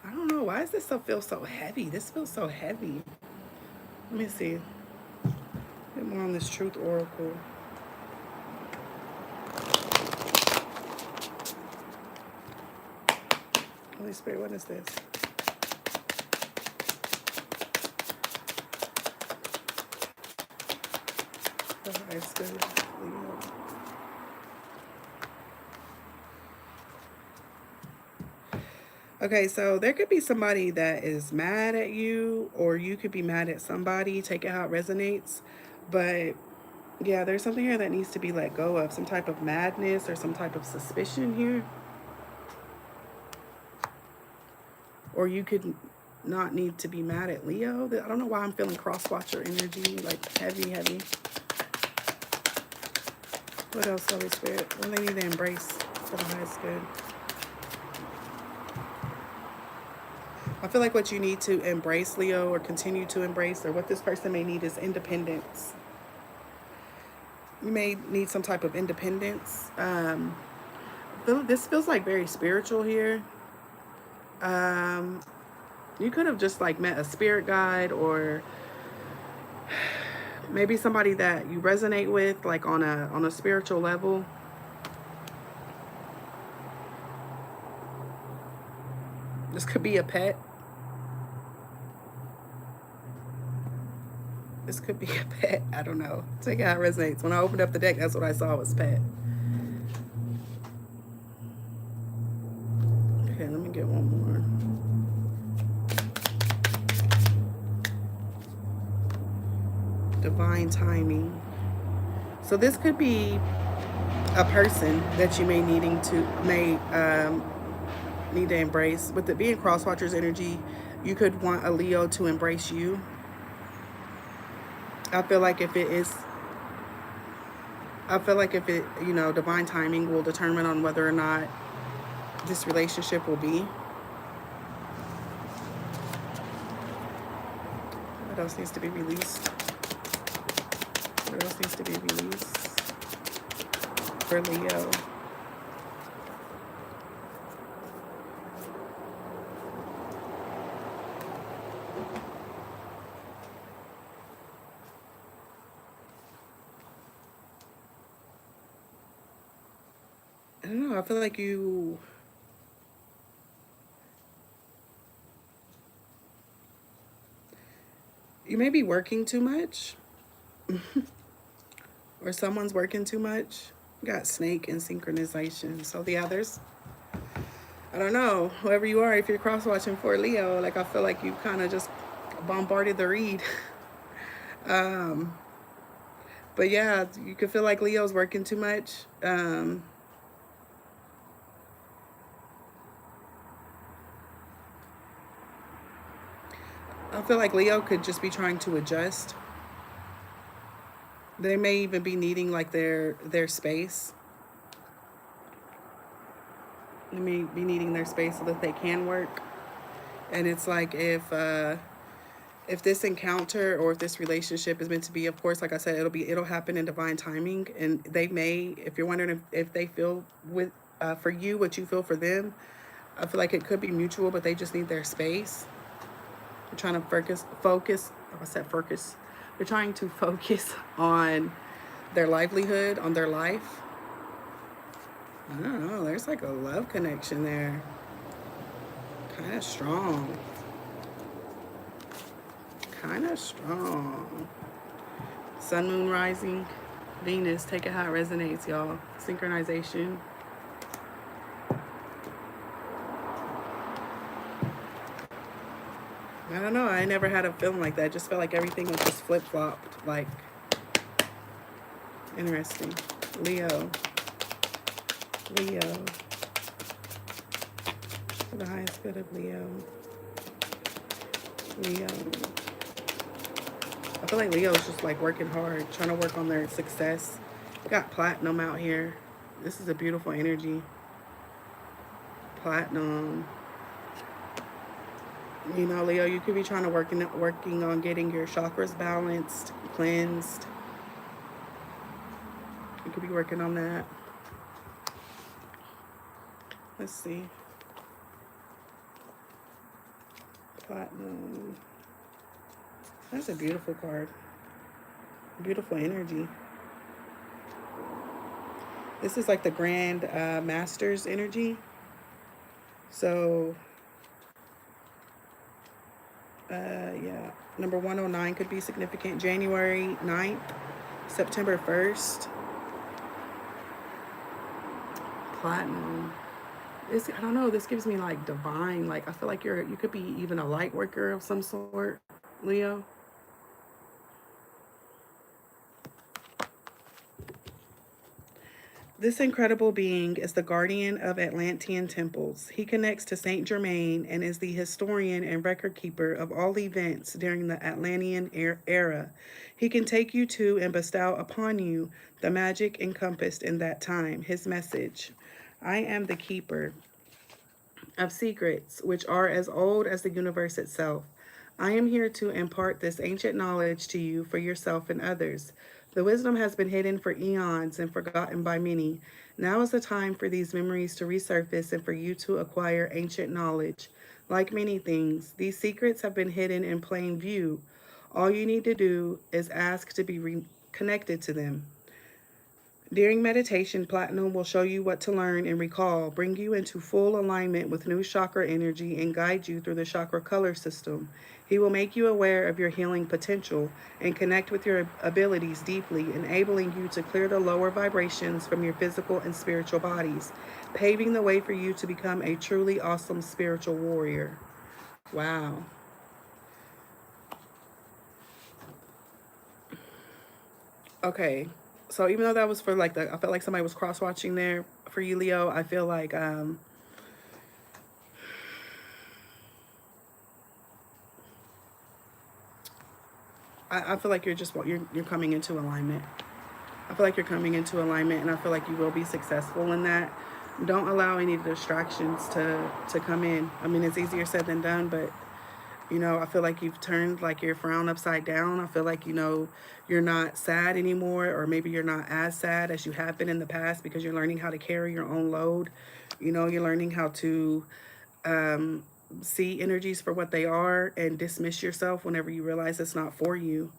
I don't know. Why does this feel so heavy? This feels so heavy. Let me see. Give bit more on this Truth Oracle. Holy Spirit, what is this? It's good. Leo. Okay, so there could be somebody that is mad at you, or you could be mad at somebody. Take it how it resonates. But yeah, there's something here that needs to be let go of. Some type of madness or some type of suspicion here. Or you could not need to be mad at Leo. I don't know why I'm feeling cross-watcher energy, like heavy, heavy. What else, Holy Spirit? What do they need to embrace for the highest good? I feel like what you need to embrace, Leo, or continue to embrace, or what this person may need is independence. You may need some type of independence. This feels like very spiritual here. You could have just like met a spirit guide, or maybe somebody that you resonate with, like on a spiritual level. This could be a pet. This could be a pet. I don't know. Take it how it resonates. When I opened up the deck, that's what I saw was pet. Okay, let me get one more. Divine timing. So this could be a person that you may need to embrace. With it being crosswatchers energy, you could want a Leo to embrace you. I feel like if it, you know, divine timing will determine on whether or not this relationship will be. What else needs to be released? What else needs to be released for Leo? I don't know. I feel like you may be working too much. Or someone's working too much. You got snake and synchronization. So the others, I don't know, whoever you are, if you're cross-watching for Leo, like I feel like you kind of just bombarded the read. But yeah, you could feel like Leo's working too much. I feel like Leo could just be trying to adjust. They may even be needing like their space. They may be needing their space so that they can work. And it's like if this encounter or if this relationship is meant to be, of course, like I said, it'll happen in divine timing. And they may, if you're wondering if they feel with for you what you feel for them, I feel like it could be mutual, but they just need their space. They're trying to focus. I said focus. They're trying to focus on their livelihood, on their life. I don't know. There's like a love connection there. Kind of strong. Kind of strong. Sun, moon, rising, Venus. Take it how it resonates, y'all. Synchronization. I don't know. I never had a feeling like that. I just felt like everything was just flip-flopped. Like, interesting. Leo. Leo. For the highest good of Leo. Leo. I feel like Leo's just like working hard, trying to work on their success. Got platinum out here. This is a beautiful energy. Platinum. You know, Leo, you could be trying to working on getting your chakras balanced, cleansed. You could be working on that. Let's see. Platinum. That's a beautiful card. Beautiful energy. This is like the Grand Masters energy. So, yeah. Number 109 could be significant. January 9th, September 1st. Platinum. I don't know. This gives me like divine. Like I feel like you could be even a light worker of some sort, Leo. This incredible being is the guardian of Atlantean temples. He connects to Saint Germain and is the historian and record keeper of all events during the Atlantean era. He can take you to and bestow upon you the magic encompassed in that time. His message: I am the keeper of secrets which are as old as the universe itself. I am here to impart this ancient knowledge to you for yourself and others. The wisdom has been hidden for eons and forgotten by many. Now is the time for these memories to resurface and for you to acquire ancient knowledge. Like many things, these secrets have been hidden in plain view. All you need to do is ask to be connected to them. During meditation, Platinum will show you what to learn and recall, bring you into full alignment with new chakra energy, and guide you through the chakra color system. He will make you aware of your healing potential and connect with your abilities deeply, enabling you to clear the lower vibrations from your physical and spiritual bodies, paving the way for you to become a truly awesome spiritual warrior. Wow. Okay. So even though that was for like I felt like somebody was cross watching there for you, Leo. I feel like I feel like you're coming into alignment. I feel like you're coming into alignment, and I feel like you will be successful in that. Don't allow any distractions to come in. I mean, it's easier said than done, but I feel like you've turned like your frown upside down. I feel like you're not sad anymore, or maybe you're not as sad as you have been in the past because you're learning how to carry your own load. You're learning how to um, see energies for what they are and dismiss yourself whenever you realize it's not for you.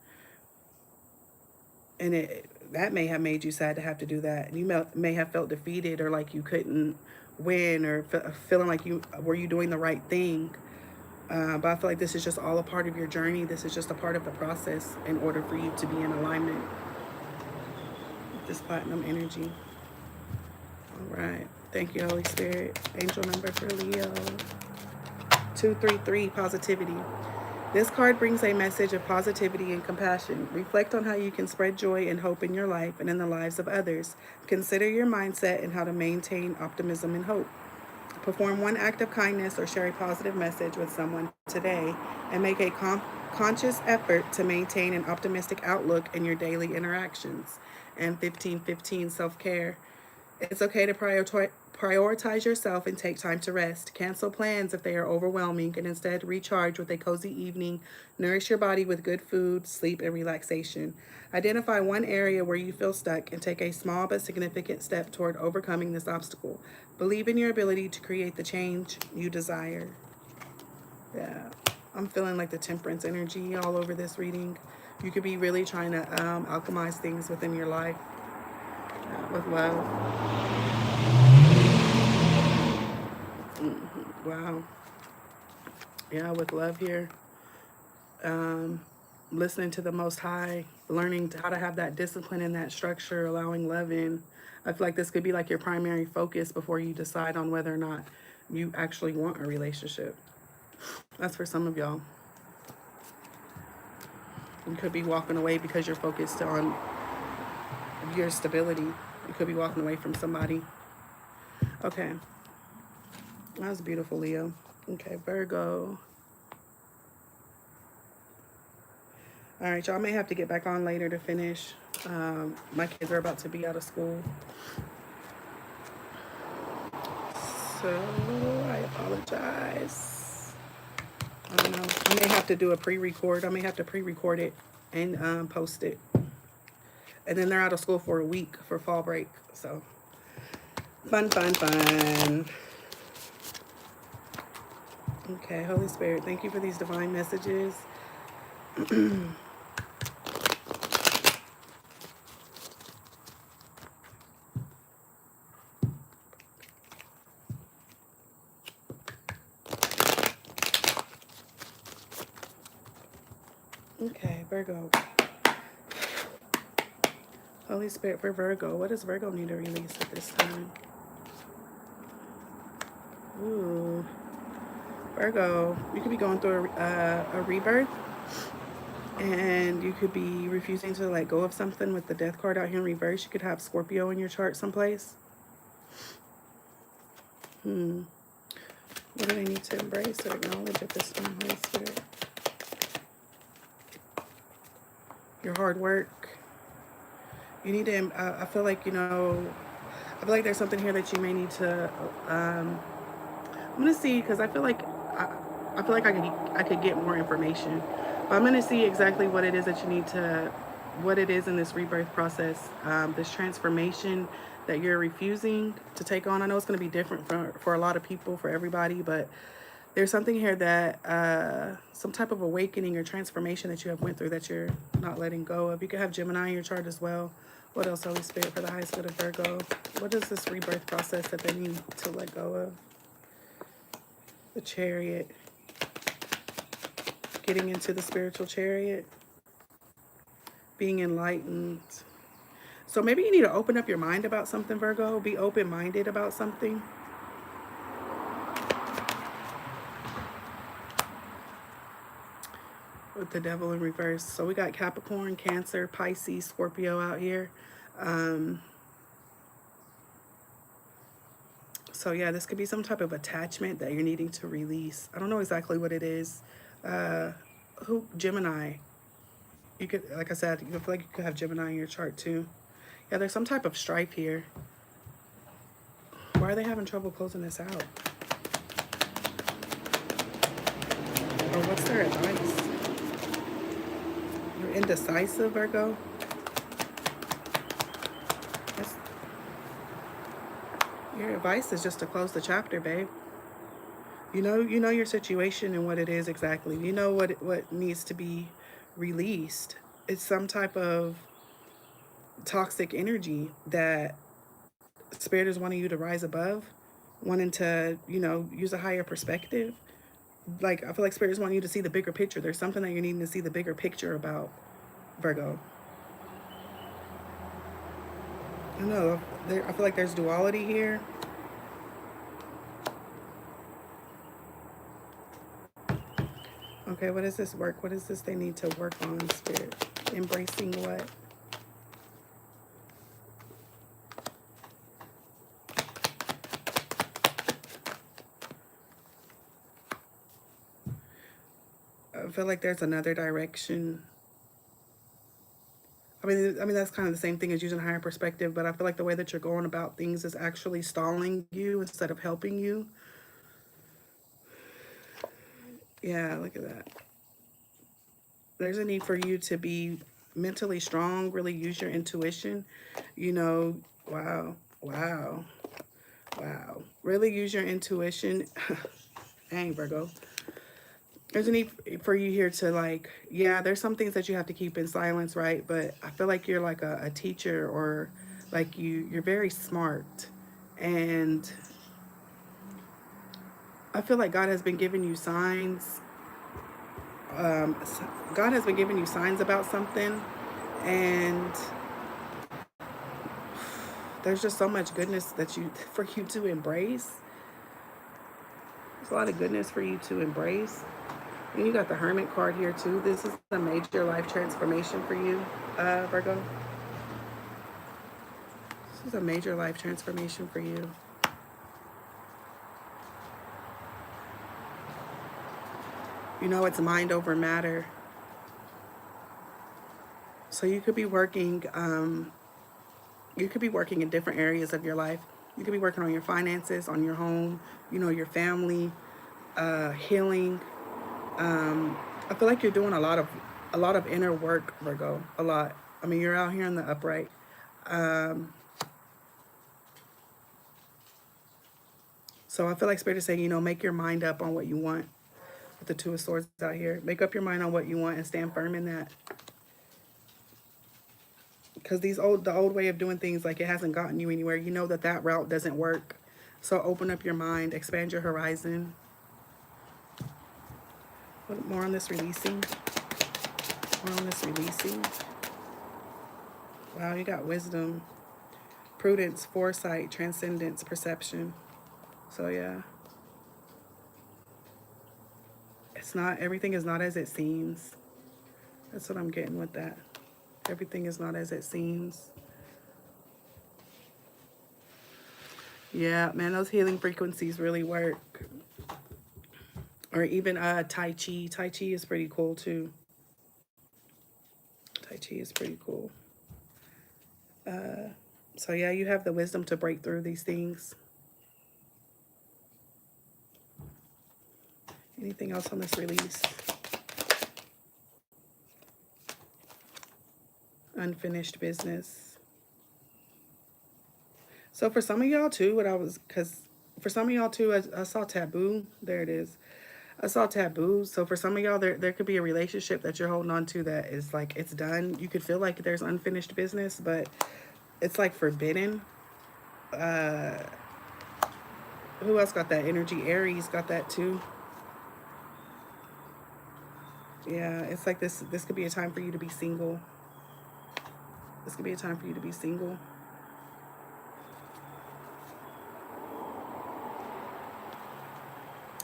And that may have made you sad to have to do that. And you may have felt defeated or like you couldn't win, or feeling like you doing the right thing. But I feel like this is just all a part of your journey. This is just a part of the process in order for you to be in alignment with this platinum energy. All right. Thank you, Holy Spirit. Angel number for Leo: 233, positivity. This card brings a message of positivity and compassion. Reflect on how you can spread joy and hope in your life and in the lives of others. Consider your mindset and how to maintain optimism and hope. Perform one act of kindness or share a positive message with someone today, and make a conscious effort to maintain an optimistic outlook in your daily interactions. And 1515, self-care. It's okay to prioritize yourself and take time to rest. Cancel plans if they are overwhelming, and instead recharge with a cozy evening. Nourish your body with good food, sleep, and relaxation. Identify one area where you feel stuck and take a small but significant step toward overcoming this obstacle. Believe in your ability to create the change you desire. Yeah, I'm feeling like the temperance energy all over this reading. You could be really trying to alchemize things within your life with love. Wow. Yeah, with love here. Um, Listening to the Most High, learning how to have that discipline and that structure, allowing love in. I feel like this could be like your primary focus before you decide on whether or not you actually want a relationship. That's for some of y'all. You could be walking away because you're focused on your stability. You could be walking away from somebody. Okay. That was beautiful, Leo. Okay, Virgo. All right, y'all may have to get back on later to finish. My kids are about to be out of school. So I apologize. I don't know. I may have to do a pre-record. I may have to pre-record it and post it. And then they're out of school for a week for fall break. So fun, fun, fun. Okay, Holy Spirit, thank you for these divine messages. Okay, Virgo. Holy Spirit for Virgo. What does Virgo need to release at this time? Ooh. Virgo, you could be going through a rebirth. And you could be refusing to let go of something with the death card out here in reverse. You could have Scorpio in your chart someplace. What do they need to embrace or acknowledge at this time, Holy Spirit? Your hard work. You need to, I feel like, you know, I feel like there's something here that you may need to, I'm going to see, because I feel like, I feel like I could get more information. But I'm going to see exactly what it is that you need to, what it is in this rebirth process, this transformation that you're refusing to take on. I know it's going to be different for a lot of people, for everybody, but there's something here that, some type of awakening or transformation that you have went through that you're not letting go of. You could have Gemini in your chart as well. What else, Holy Spirit, for the highest good of Virgo? What is this rebirth process that they need to let go of? The Chariot. Getting into the spiritual chariot. Being enlightened. So maybe you need to open up your mind about something, Virgo. Be open-minded about something. With the Devil in reverse. So we got Capricorn, Cancer, Pisces, Scorpio out here. So yeah, this could be some type of attachment that you're needing to release. I don't know exactly what it is. Gemini. You could, like I said, you feel like you could have Gemini in your chart too. Yeah, there's some type of strife here. Why are they having trouble closing this out? Or what's their advice? You're indecisive, Virgo. Your advice is just to close the chapter, babe. You know your situation and what it is exactly. You know what needs to be released. It's some type of toxic energy that Spirit is wanting you to rise above, wanting to, you know, use a higher perspective. Like, I feel like Spirit is wanting you to see the bigger picture. There's something that you're needing to see the bigger picture about, Virgo. I don't know. I feel like there's duality here. Okay, what is this work? What is this they need to work on, Spirit? Embracing what? I feel like there's another direction. I mean that's kind of the same thing as using higher perspective, but I feel like the way that you're going about things is actually stalling you instead of helping you. Yeah, look at that. There's a need for you to be mentally strong, really use your intuition. You know, wow. Really use your intuition. Dang, Virgo. There's a need for you here to, like, yeah, there's some things that you have to keep in silence, right? But I feel like you're like a teacher, or like you're very smart. And I feel like God has been giving you signs. God has been giving you signs about something. And there's just so much goodness for you to embrace. There's a lot of goodness for you to embrace. And you got the Hermit card here too. This is a major life transformation for you, Virgo. This is a major life transformation for you. You know, it's mind over matter. So you could be working, in different areas of your life. You could be working on your finances, on your home, you know, your family, healing. I feel like you're doing a lot of inner work, Virgo. A lot. I mean, you're out here in the upright. So I feel like Spirit is saying, you know, make your mind up on what you want. With the Two of Swords out here, make up your mind on what you want and stand firm in that. Because the old way of doing things, like, it hasn't gotten you anywhere. You know that route doesn't work. So open up your mind, expand your horizon. What more on this releasing? more on this releasing. Wow, you got wisdom, prudence, foresight, transcendence, perception. So yeah, it's not, everything is not as it seems. That's what I'm getting with that. Everything is not as it seems. Yeah, man, those healing frequencies really work. Or even Tai Chi. Tai Chi is pretty cool too. Tai Chi is pretty cool. So yeah, you have the wisdom to break through these things. Anything else on this release? Unfinished business. So for some of y'all too, because for some of y'all too, I saw taboo. There it is. I saw taboo. So for some of y'all, there could be a relationship that you're holding on to that is like, it's done. You could feel like there's unfinished business, but it's like forbidden. Who else got that energy? Aries got that too. Yeah, it's like this could be a time for you to be single. This could be a time for you to be single.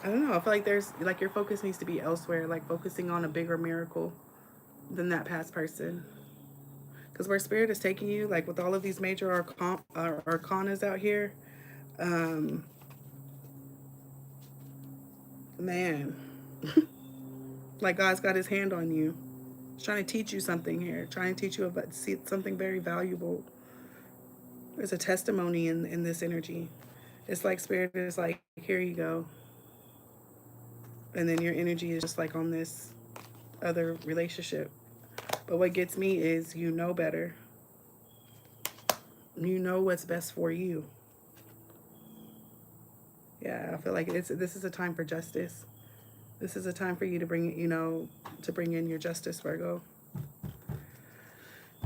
I don't know. I feel like there's, like, your focus needs to be elsewhere, like focusing on a bigger miracle than that past person. Because where spirit is taking you, like with all of these major arcanas out here, man, like God's got his hand on you. He's trying to teach you something here, trying to teach you about something very valuable. There's a testimony in this energy. It's like spirit is like, here you go. And then your energy is just like on this other relationship. But what gets me is you know better. You know what's best for you. Yeah, I feel like this is a time for justice. This is a time for you to bring, to bring in your justice, Virgo.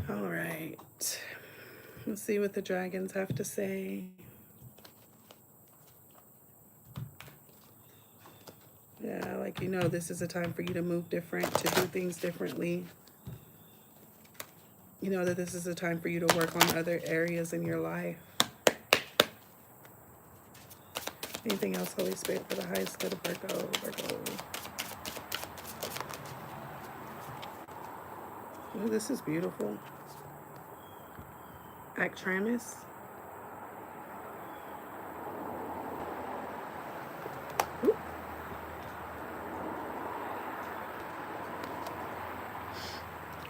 All right. Let's see what the dragons have to say. Yeah, like, this is a time for you to move different, to do things differently. You know that this is a time for you to work on other areas in your life. Anything else, Holy Spirit, for the highest good of Virgo? Oh, this is beautiful. Actramus.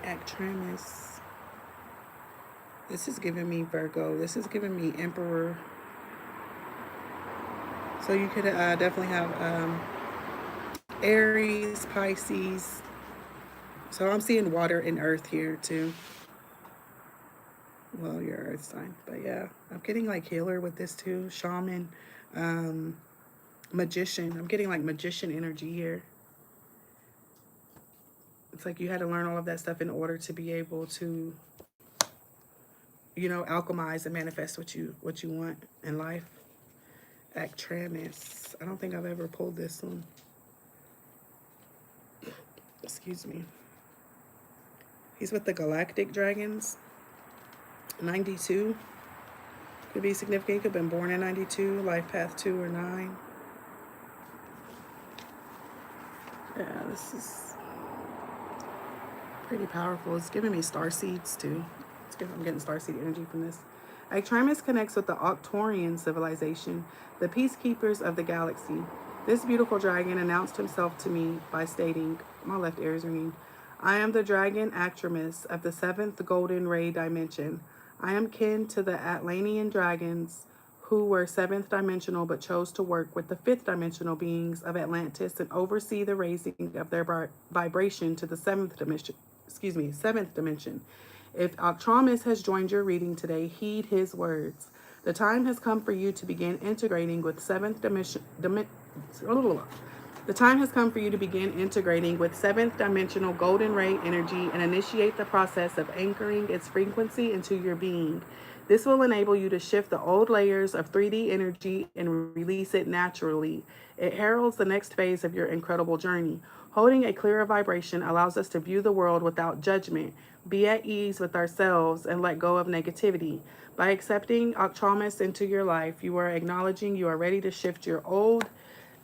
Actramus. This is giving me Virgo. This is giving me Emperor. So you could definitely have Aries, Pisces. So I'm seeing water and earth here too. Well, your earth sign. But yeah, I'm getting like healer with this too. Shaman, magician. I'm getting like magician energy here. It's like you had to learn all of that stuff in order to be able to, alchemize and manifest what you want in life. Actramus. I don't think I've ever pulled this one. Excuse me. He's with the Galactic Dragons. 92. Could be significant. Could have been born in 92. Life path 2 or 9. Yeah, this is pretty powerful. It's giving me star seeds too. I'm getting starseed energy from this. Actramus connects with the Arcturian civilization, the peacekeepers of the galaxy. This beautiful dragon announced himself to me by stating, my left ear is ringing, I am the dragon Actramus of the 7th golden ray dimension. I am kin to the Atlantean dragons who were 7th dimensional but chose to work with the 5th dimensional beings of Atlantis and oversee the raising of their vibration to the 7th dimension. If Actramus has joined your reading today, heed his words. The time has come for you to begin integrating with 7th dimensional golden ray energy and initiate the process of anchoring its frequency into your being. This will enable you to shift the old layers of 3D energy and release it naturally. It heralds the next phase of your incredible journey. Holding a clearer vibration allows us to view the world without judgment, be at ease with ourselves, and let go of negativity. By accepting Octramus into your life, you are acknowledging you are ready to shift your old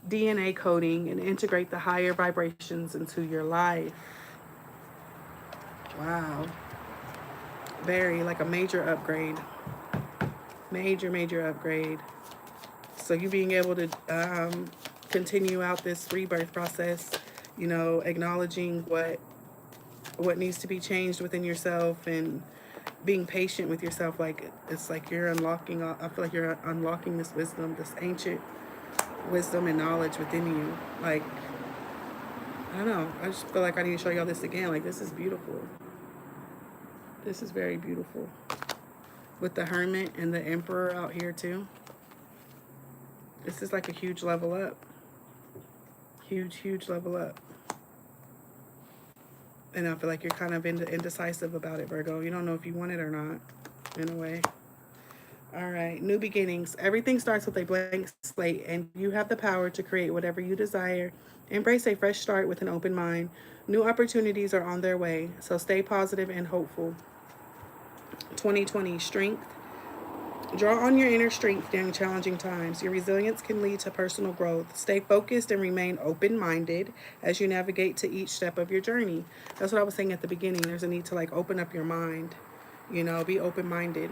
DNA coding and integrate the higher vibrations into your life. Wow. Very, like a major upgrade. Major upgrade. So you being able to continue out this rebirth process, you know, acknowledging what needs to be changed within yourself, and being patient with yourself. Like, it's like you're unlocking, I feel like you're unlocking this wisdom, this ancient wisdom and knowledge within you. Like, I don't know, I just feel like I need to show y'all this again. Like, this is beautiful. This is very beautiful. With the Hermit and the Emperor out here too. This is like a huge level up. Huge level up. And I feel like you're kind of indecisive about it, Virgo. You don't know if you want it or not, in a way. All right, new beginnings. Everything starts with a blank slate, and you have the power to create whatever you desire. Embrace a fresh start with an open mind. New opportunities are on their way, so stay positive and hopeful. 2020, strength. Draw on your inner strength during challenging times. Your resilience can lead to personal growth. Stay focused and remain open-minded as you navigate to each step of your journey. That's what I was saying at the beginning. There's a need to like open up your mind, you know, be open-minded.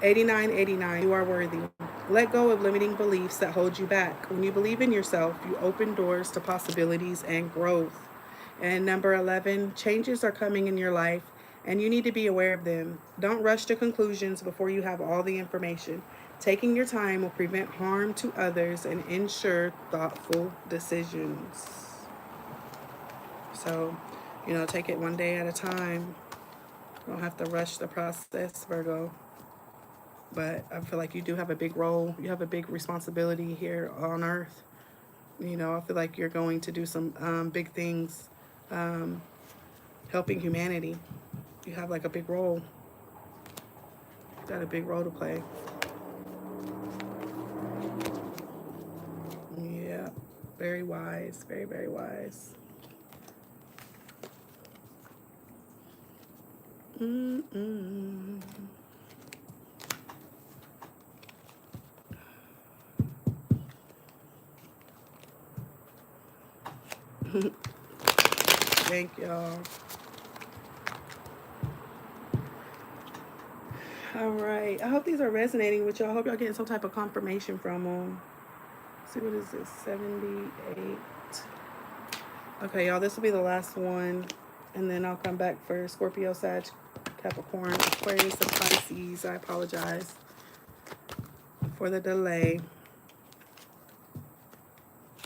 8989, you are worthy. Let go of limiting beliefs that hold you back. When you believe in yourself, you open doors to possibilities and growth. And number 11, changes are coming in your life, and you need to be aware of them. Don't rush to conclusions before you have all the information. Taking your time will prevent harm to others and ensure thoughtful decisions. So, you know, take it one day at a time. You don't have to rush the process, Virgo. But I feel like you do have a big role. You have a big responsibility here on Earth. You know, I feel like you're going to do some big things, helping humanity. You have like a big role. You've got a big role to play. Yeah, very wise, very wise. Thank y'all. All right. I hope these are resonating with y'all. I hope y'all getting some type of confirmation from them. See, what is this? 78. Okay, y'all, this will be the last one. And then I'll come back for Scorpio, Sag, Capricorn, Aquarius, and Pisces. I apologize for the delay.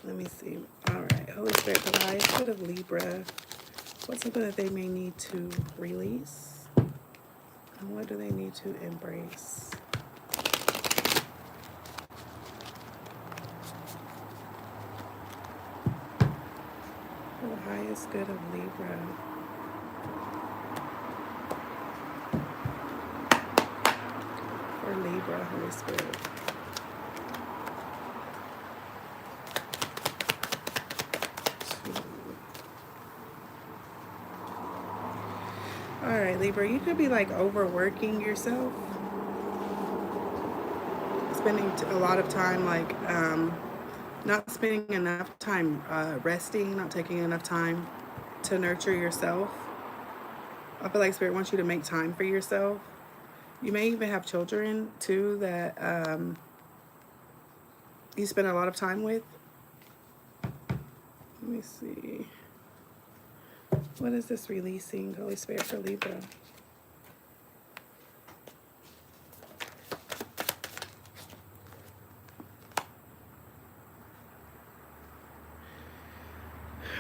Let me see. All right. Holy Spirit, the highest good of Libra. What's something that they may need to release? And what do they need to embrace? For the highest good of Libra. For Libra, Holy Spirit. All right, Libra, you could be like overworking yourself, spending a lot of time like not spending enough time resting, not taking enough time to nurture yourself. I feel like Spirit wants you to make time for yourself. You may even have children too that you spend a lot of time with. Let me see. What is this releasing, Holy Spirit, for Libra?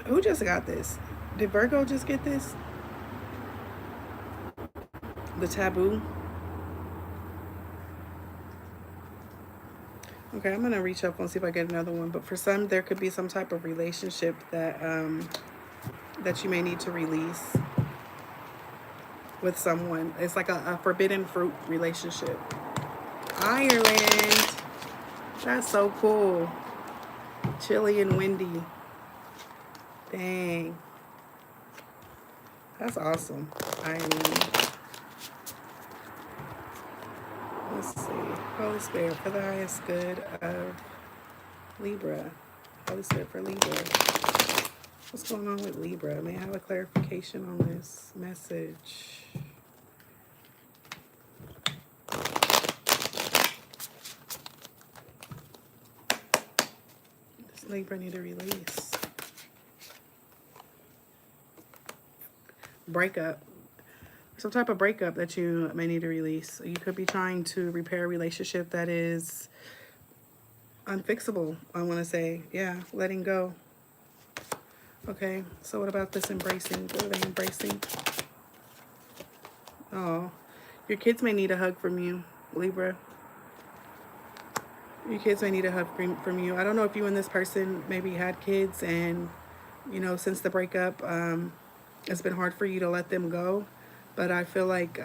Who just got this? Did Virgo just get this? The taboo? Okay, I'm going to reach up and see if I get another one. But for some, there could be some type of relationship that that you may need to release with someone. It's like a forbidden fruit relationship. Ireland. That's so cool. Chilly and windy. Dang. That's awesome. I mean, let's see. Holy Spirit, for the highest good of Libra. Holy Spirit for Libra. What's going on with Libra? May I have a clarification on this message? Does Libra need a release? Breakup. Some type of breakup that you may need to release. You could be trying to repair a relationship that is unfixable, I want to say. Yeah, letting go. Okay, so what about this embracing? What are they embracing? Oh, your kids may need a hug from you, Libra. Your kids may need a hug from you. I don't know if you and this person maybe had kids and, you know, since the breakup, it's been hard for you to let them go. But I feel like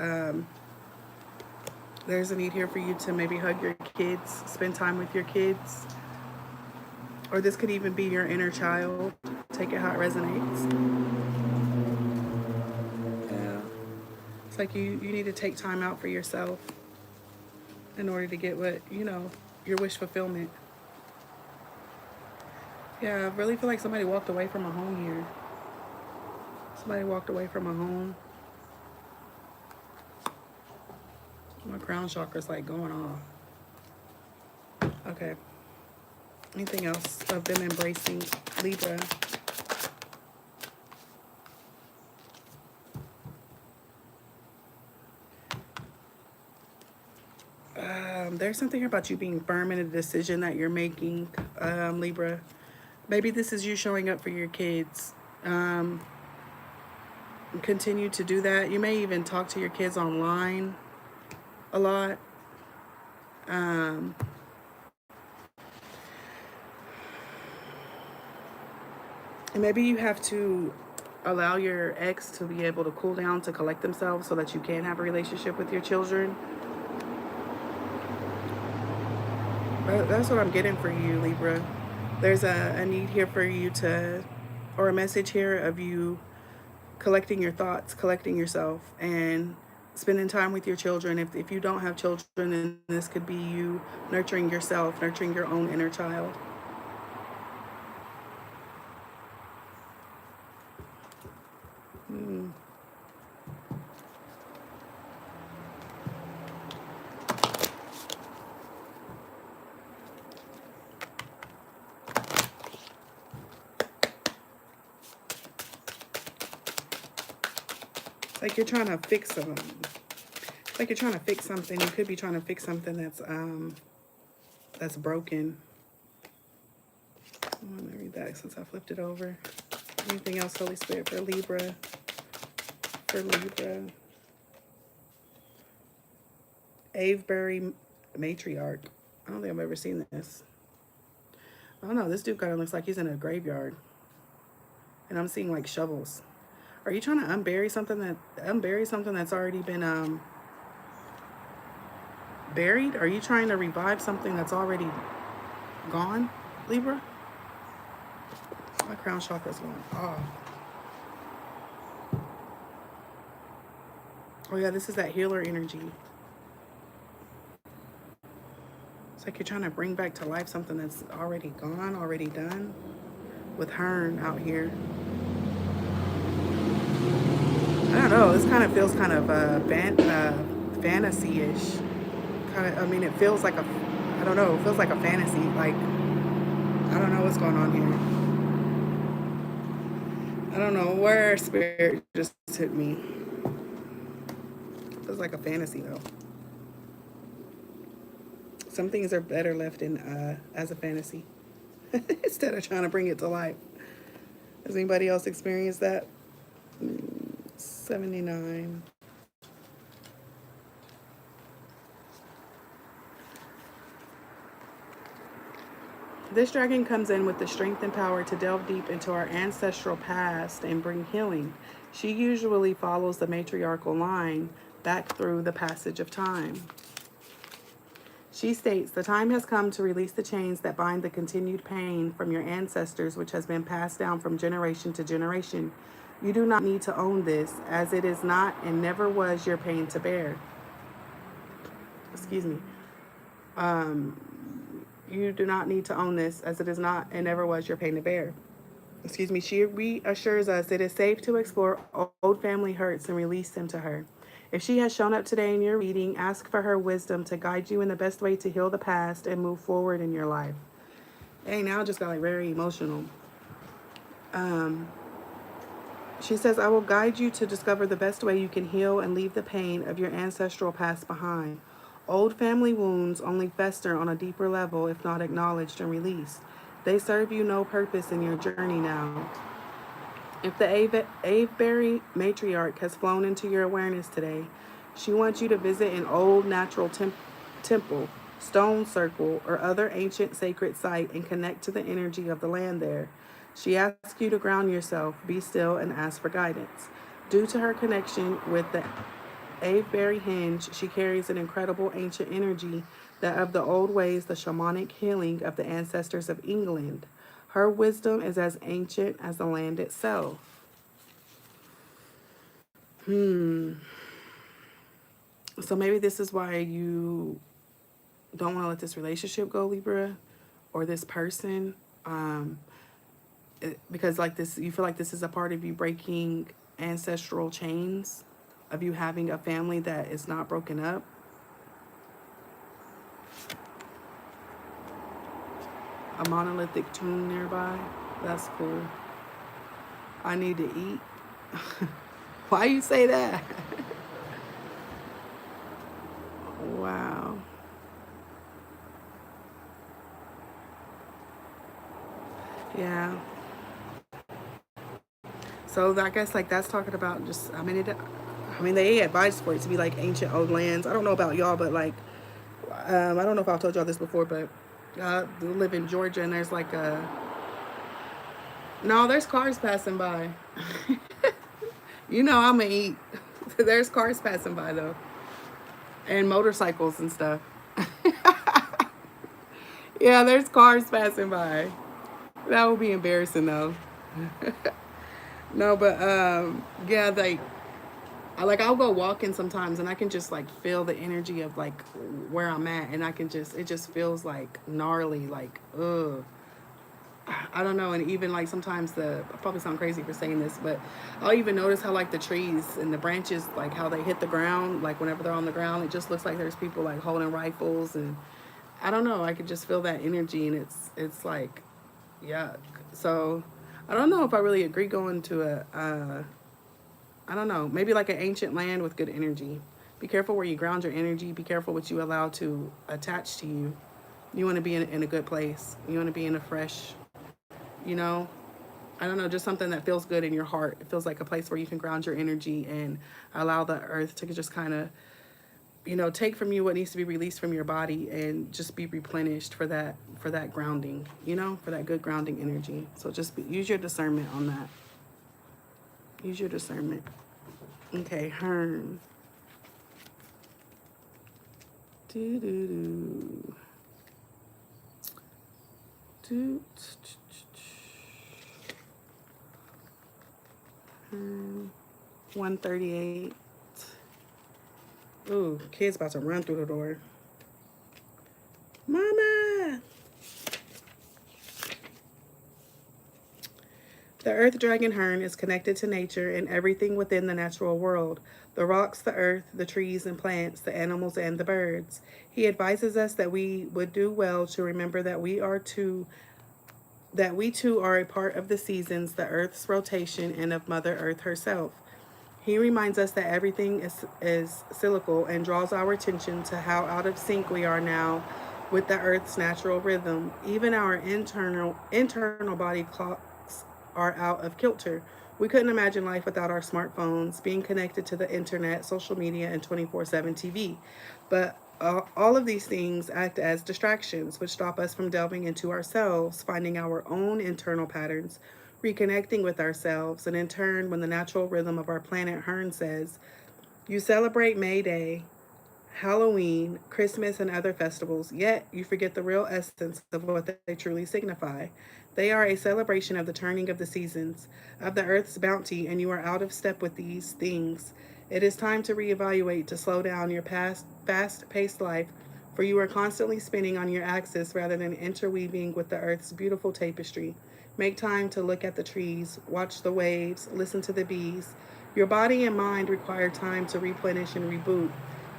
there's a need here for you to maybe hug your kids, spend time with your kids. Or this could even be your inner child. Take it how it resonates. Yeah. It's like you need to take time out for yourself in order to get what, you know, your wish fulfillment. Yeah, I really feel like somebody walked away from a home here. Somebody walked away from a home. My crown chakra's like going off. Okay. Anything else of them embracing Libra? There's something here about you being firm in a decision that you're making, Libra. Maybe this is you showing up for your kids. Continue to do that. You may even talk to your kids online a lot. And maybe you have to allow your ex to be able to cool down, to collect themselves so that you can have a relationship with your children. That's what I'm getting for you, Libra. There's a need here for you to, or a message here of you collecting your thoughts, collecting yourself, and spending time with your children. If you don't have children, then this could be you nurturing yourself, nurturing your own inner child. Like you're trying to fix something. Like you're trying to fix something. You could be trying to fix something that's broken. I'm gonna read that since I flipped it over. Anything else, Holy Spirit, for Libra? For Libra. Avebury Matriarch. I don't think I've ever seen this. I don't know. This dude kind of looks like he's in a graveyard. And I'm seeing like shovels. Are you trying to unbury something that's already been buried? Are you trying to revive something that's already gone, Libra? My crown chakra's going off. Oh yeah, this is that healer energy. It's like you're trying to bring back to life something that's already gone, already done. With Hearn out here. I don't know. This kind of feels kind of fantasy-ish. Kind of. I mean, it feels like a. I don't know. It feels like a fantasy. Like I don't know what's going on here. I don't know where spirit just hit me. It feels like a fantasy though. Some things are better left in as a fantasy instead of trying to bring it to life. Has anybody else experienced that? 79. This dragon comes in with the strength and power to delve deep into our ancestral past and bring healing. She usually follows the matriarchal line back through the passage of time. She states, the time has come to release the chains that bind the continued pain from your ancestors, which has been passed down from generation to generation. You do not need to own this, as it is not and never was your pain to bear. Excuse me. You do not need to own this, as it is not and never was your pain to bear. Excuse me. She reassures us it is safe to explore old family hurts and release them to her. If she has shown up today in your reading, ask for her wisdom to guide you in the best way to heal the past and move forward in your life. Hey, now I just got like very emotional. She says, I will guide you to discover the best way you can heal and leave the pain of your ancestral past behind. Old family wounds only fester on a deeper level if not acknowledged and released. They serve you no purpose in your journey now. If the Avebury matriarch has flown into your awareness today, she wants you to visit an old natural temple, stone circle, or other ancient sacred site and connect to the energy of the land there. She asks you to ground yourself, be still, and ask for guidance. Due to her connection with the Avebury hinge, she carries an incredible ancient energy that of the old ways, the shamanic healing of the ancestors of England. Her wisdom is as ancient as the land itself. So maybe this is why you don't want to let this relationship go, Libra, or this person. Because like this, you feel like this is a part of you breaking ancestral chains, of you having a family that is not broken up. A monolithic tomb nearby. That's cool. I need to eat. Why you say that? Wow. Yeah. So I guess like that's talking about just, I mean they advise for it to be like ancient old lands. I don't know about y'all, but like I don't know if I've told y'all this before, but I live in Georgia and there's like a, no, there's cars passing by. You know I'm gonna eat. There's cars passing by though, and motorcycles and stuff. Yeah, there's cars passing by. That would be embarrassing though. No, but yeah, like I'll go walking sometimes and I can just like feel the energy of like where I'm at, and I can just, it just feels like gnarly, like ugh. I don't know, and even like sometimes I probably sound crazy for saying this, but I'll even notice how like the trees and the branches, like how they hit the ground, like whenever they're on the ground, it just looks like there's people like holding rifles, and I don't know, I could just feel that energy, and it's like yuck. So I don't know if I really agree going to I don't know, maybe like an ancient land with good energy. Be careful where you ground your energy. Be careful what you allow to attach to you. You want to be in a good place. You want to be in a fresh, you know, I don't know, just something that feels good in your heart. It feels like a place where you can ground your energy and allow the earth to just kind of, take from you what needs to be released from your body and just be replenished for that grounding, for that good grounding energy. So just use your discernment on that. Use your discernment. Okay, Hearn. Do do do. Do. 138. Ooh, kid's about to run through the door. Mama! The earth dragon Hearn is connected to nature and everything within the natural world. The rocks, the earth, the trees and plants, the animals and the birds. He advises us that we would do well to remember that we too are a part of the seasons, the earth's rotation, and of Mother Earth herself. He reminds us that everything is cyclical and draws our attention to how out of sync we are now with the earth's natural rhythm. Even our internal body clocks are out of kilter. We couldn't imagine life without our smartphones, being connected to the internet, social media, and 24/7 TV. But all of these things act as distractions, which stop us from delving into ourselves, finding our own internal patterns, reconnecting with ourselves, and in turn, when the natural rhythm of our planet Hearn says, you celebrate May Day, Halloween, Christmas, and other festivals, yet you forget the real essence of what they truly signify. They are a celebration of the turning of the seasons, of the earth's bounty, and you are out of step with these things. It is time to reevaluate, to slow down your past fast-paced life, for you are constantly spinning on your axis rather than interweaving with the earth's beautiful tapestry. Make time to look at the trees, watch the waves, listen to the bees. Your body and mind require time to replenish and reboot.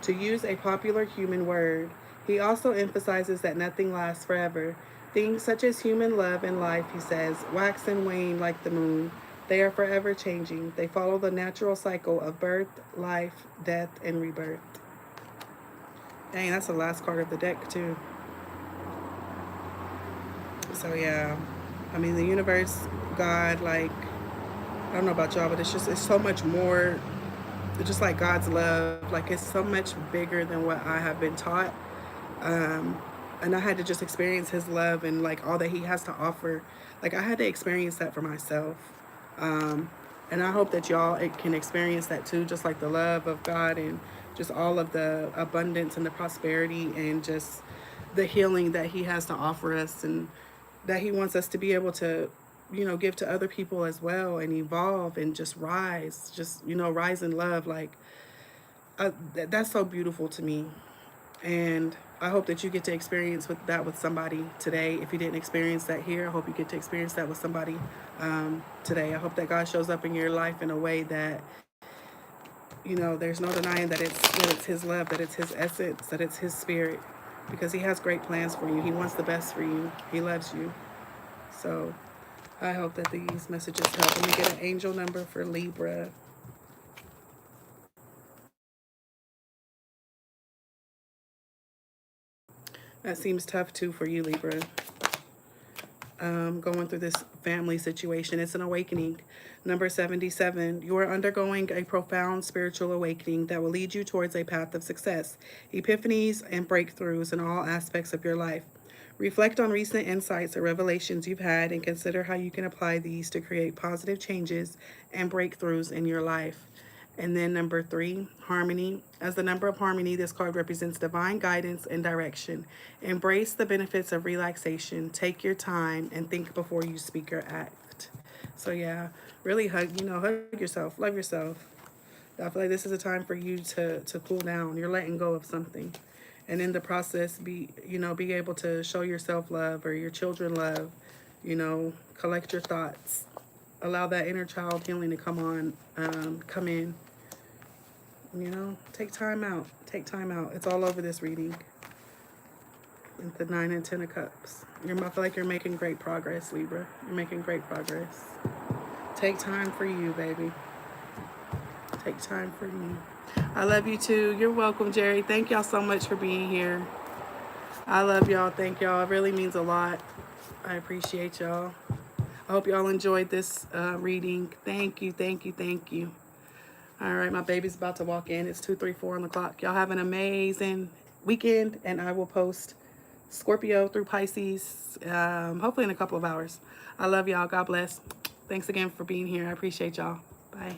To use a popular human word, he also emphasizes that nothing lasts forever. Things such as human love and life, he says, wax and wane like the moon. They are forever changing. They follow the natural cycle of birth, life, death, and rebirth. Dang, that's the last card of the deck, too. So, yeah. I mean, the universe, God, like, I don't know about y'all, but it's so much more. It's just like God's love. Like, it's so much bigger than what I have been taught. Um, and I had to just experience his love and like all that he has to offer. Like, I had to experience that for myself. Um, and I hope that y'all can experience that too, just like the love of God and just all of the abundance and the prosperity and just the healing that he has to offer us, and that he wants us to be able to, give to other people as well, and evolve and just rise, rise in love. Like, that's so beautiful to me. And I hope that you get to experience with somebody today. If you didn't experience that here, I hope you get to experience that with somebody today. I hope that God shows up in your life in a way that, there's no denying that it's his love, that it's his essence, that it's his spirit, because he has great plans for you. He wants the best for you. He loves you. So I hope that these messages help. Let me get an angel number for Libra. That seems tough too for you, Libra. Going through this family situation. It's an awakening. Number 77, you are undergoing a profound spiritual awakening that will lead you towards a path of success, epiphanies, and breakthroughs in all aspects of your life. Reflect on recent insights or revelations you've had and consider how you can apply these to create positive changes and breakthroughs in your life. And then number 3, harmony. As the number of harmony, this card represents divine guidance and direction. Embrace the benefits of relaxation. Take your time and think before you speak or act. So yeah, really hug yourself, love yourself. I feel like this is a time for you to cool down. You're letting go of something. And in the process, be able to show yourself love or your children love, collect your thoughts. Allow that inner child healing to come in. Take time out. Take time out. It's all over this reading. With the 9 and 10 of Cups. I feel like you're making great progress, Libra. You're making great progress. Take time for you, baby. Take time for you. I love you too. You're welcome, Jerry. Thank y'all so much for being here. I love y'all. Thank y'all. It really means a lot. I appreciate y'all. I hope y'all enjoyed this reading. Thank you, thank you, thank you. All right, my baby's about to walk in. It's 2:34 on the clock. Y'all have an amazing weekend, and I will post Scorpio through Pisces, hopefully in a couple of hours. I love y'all. God bless. Thanks again for being here. I appreciate y'all. Bye.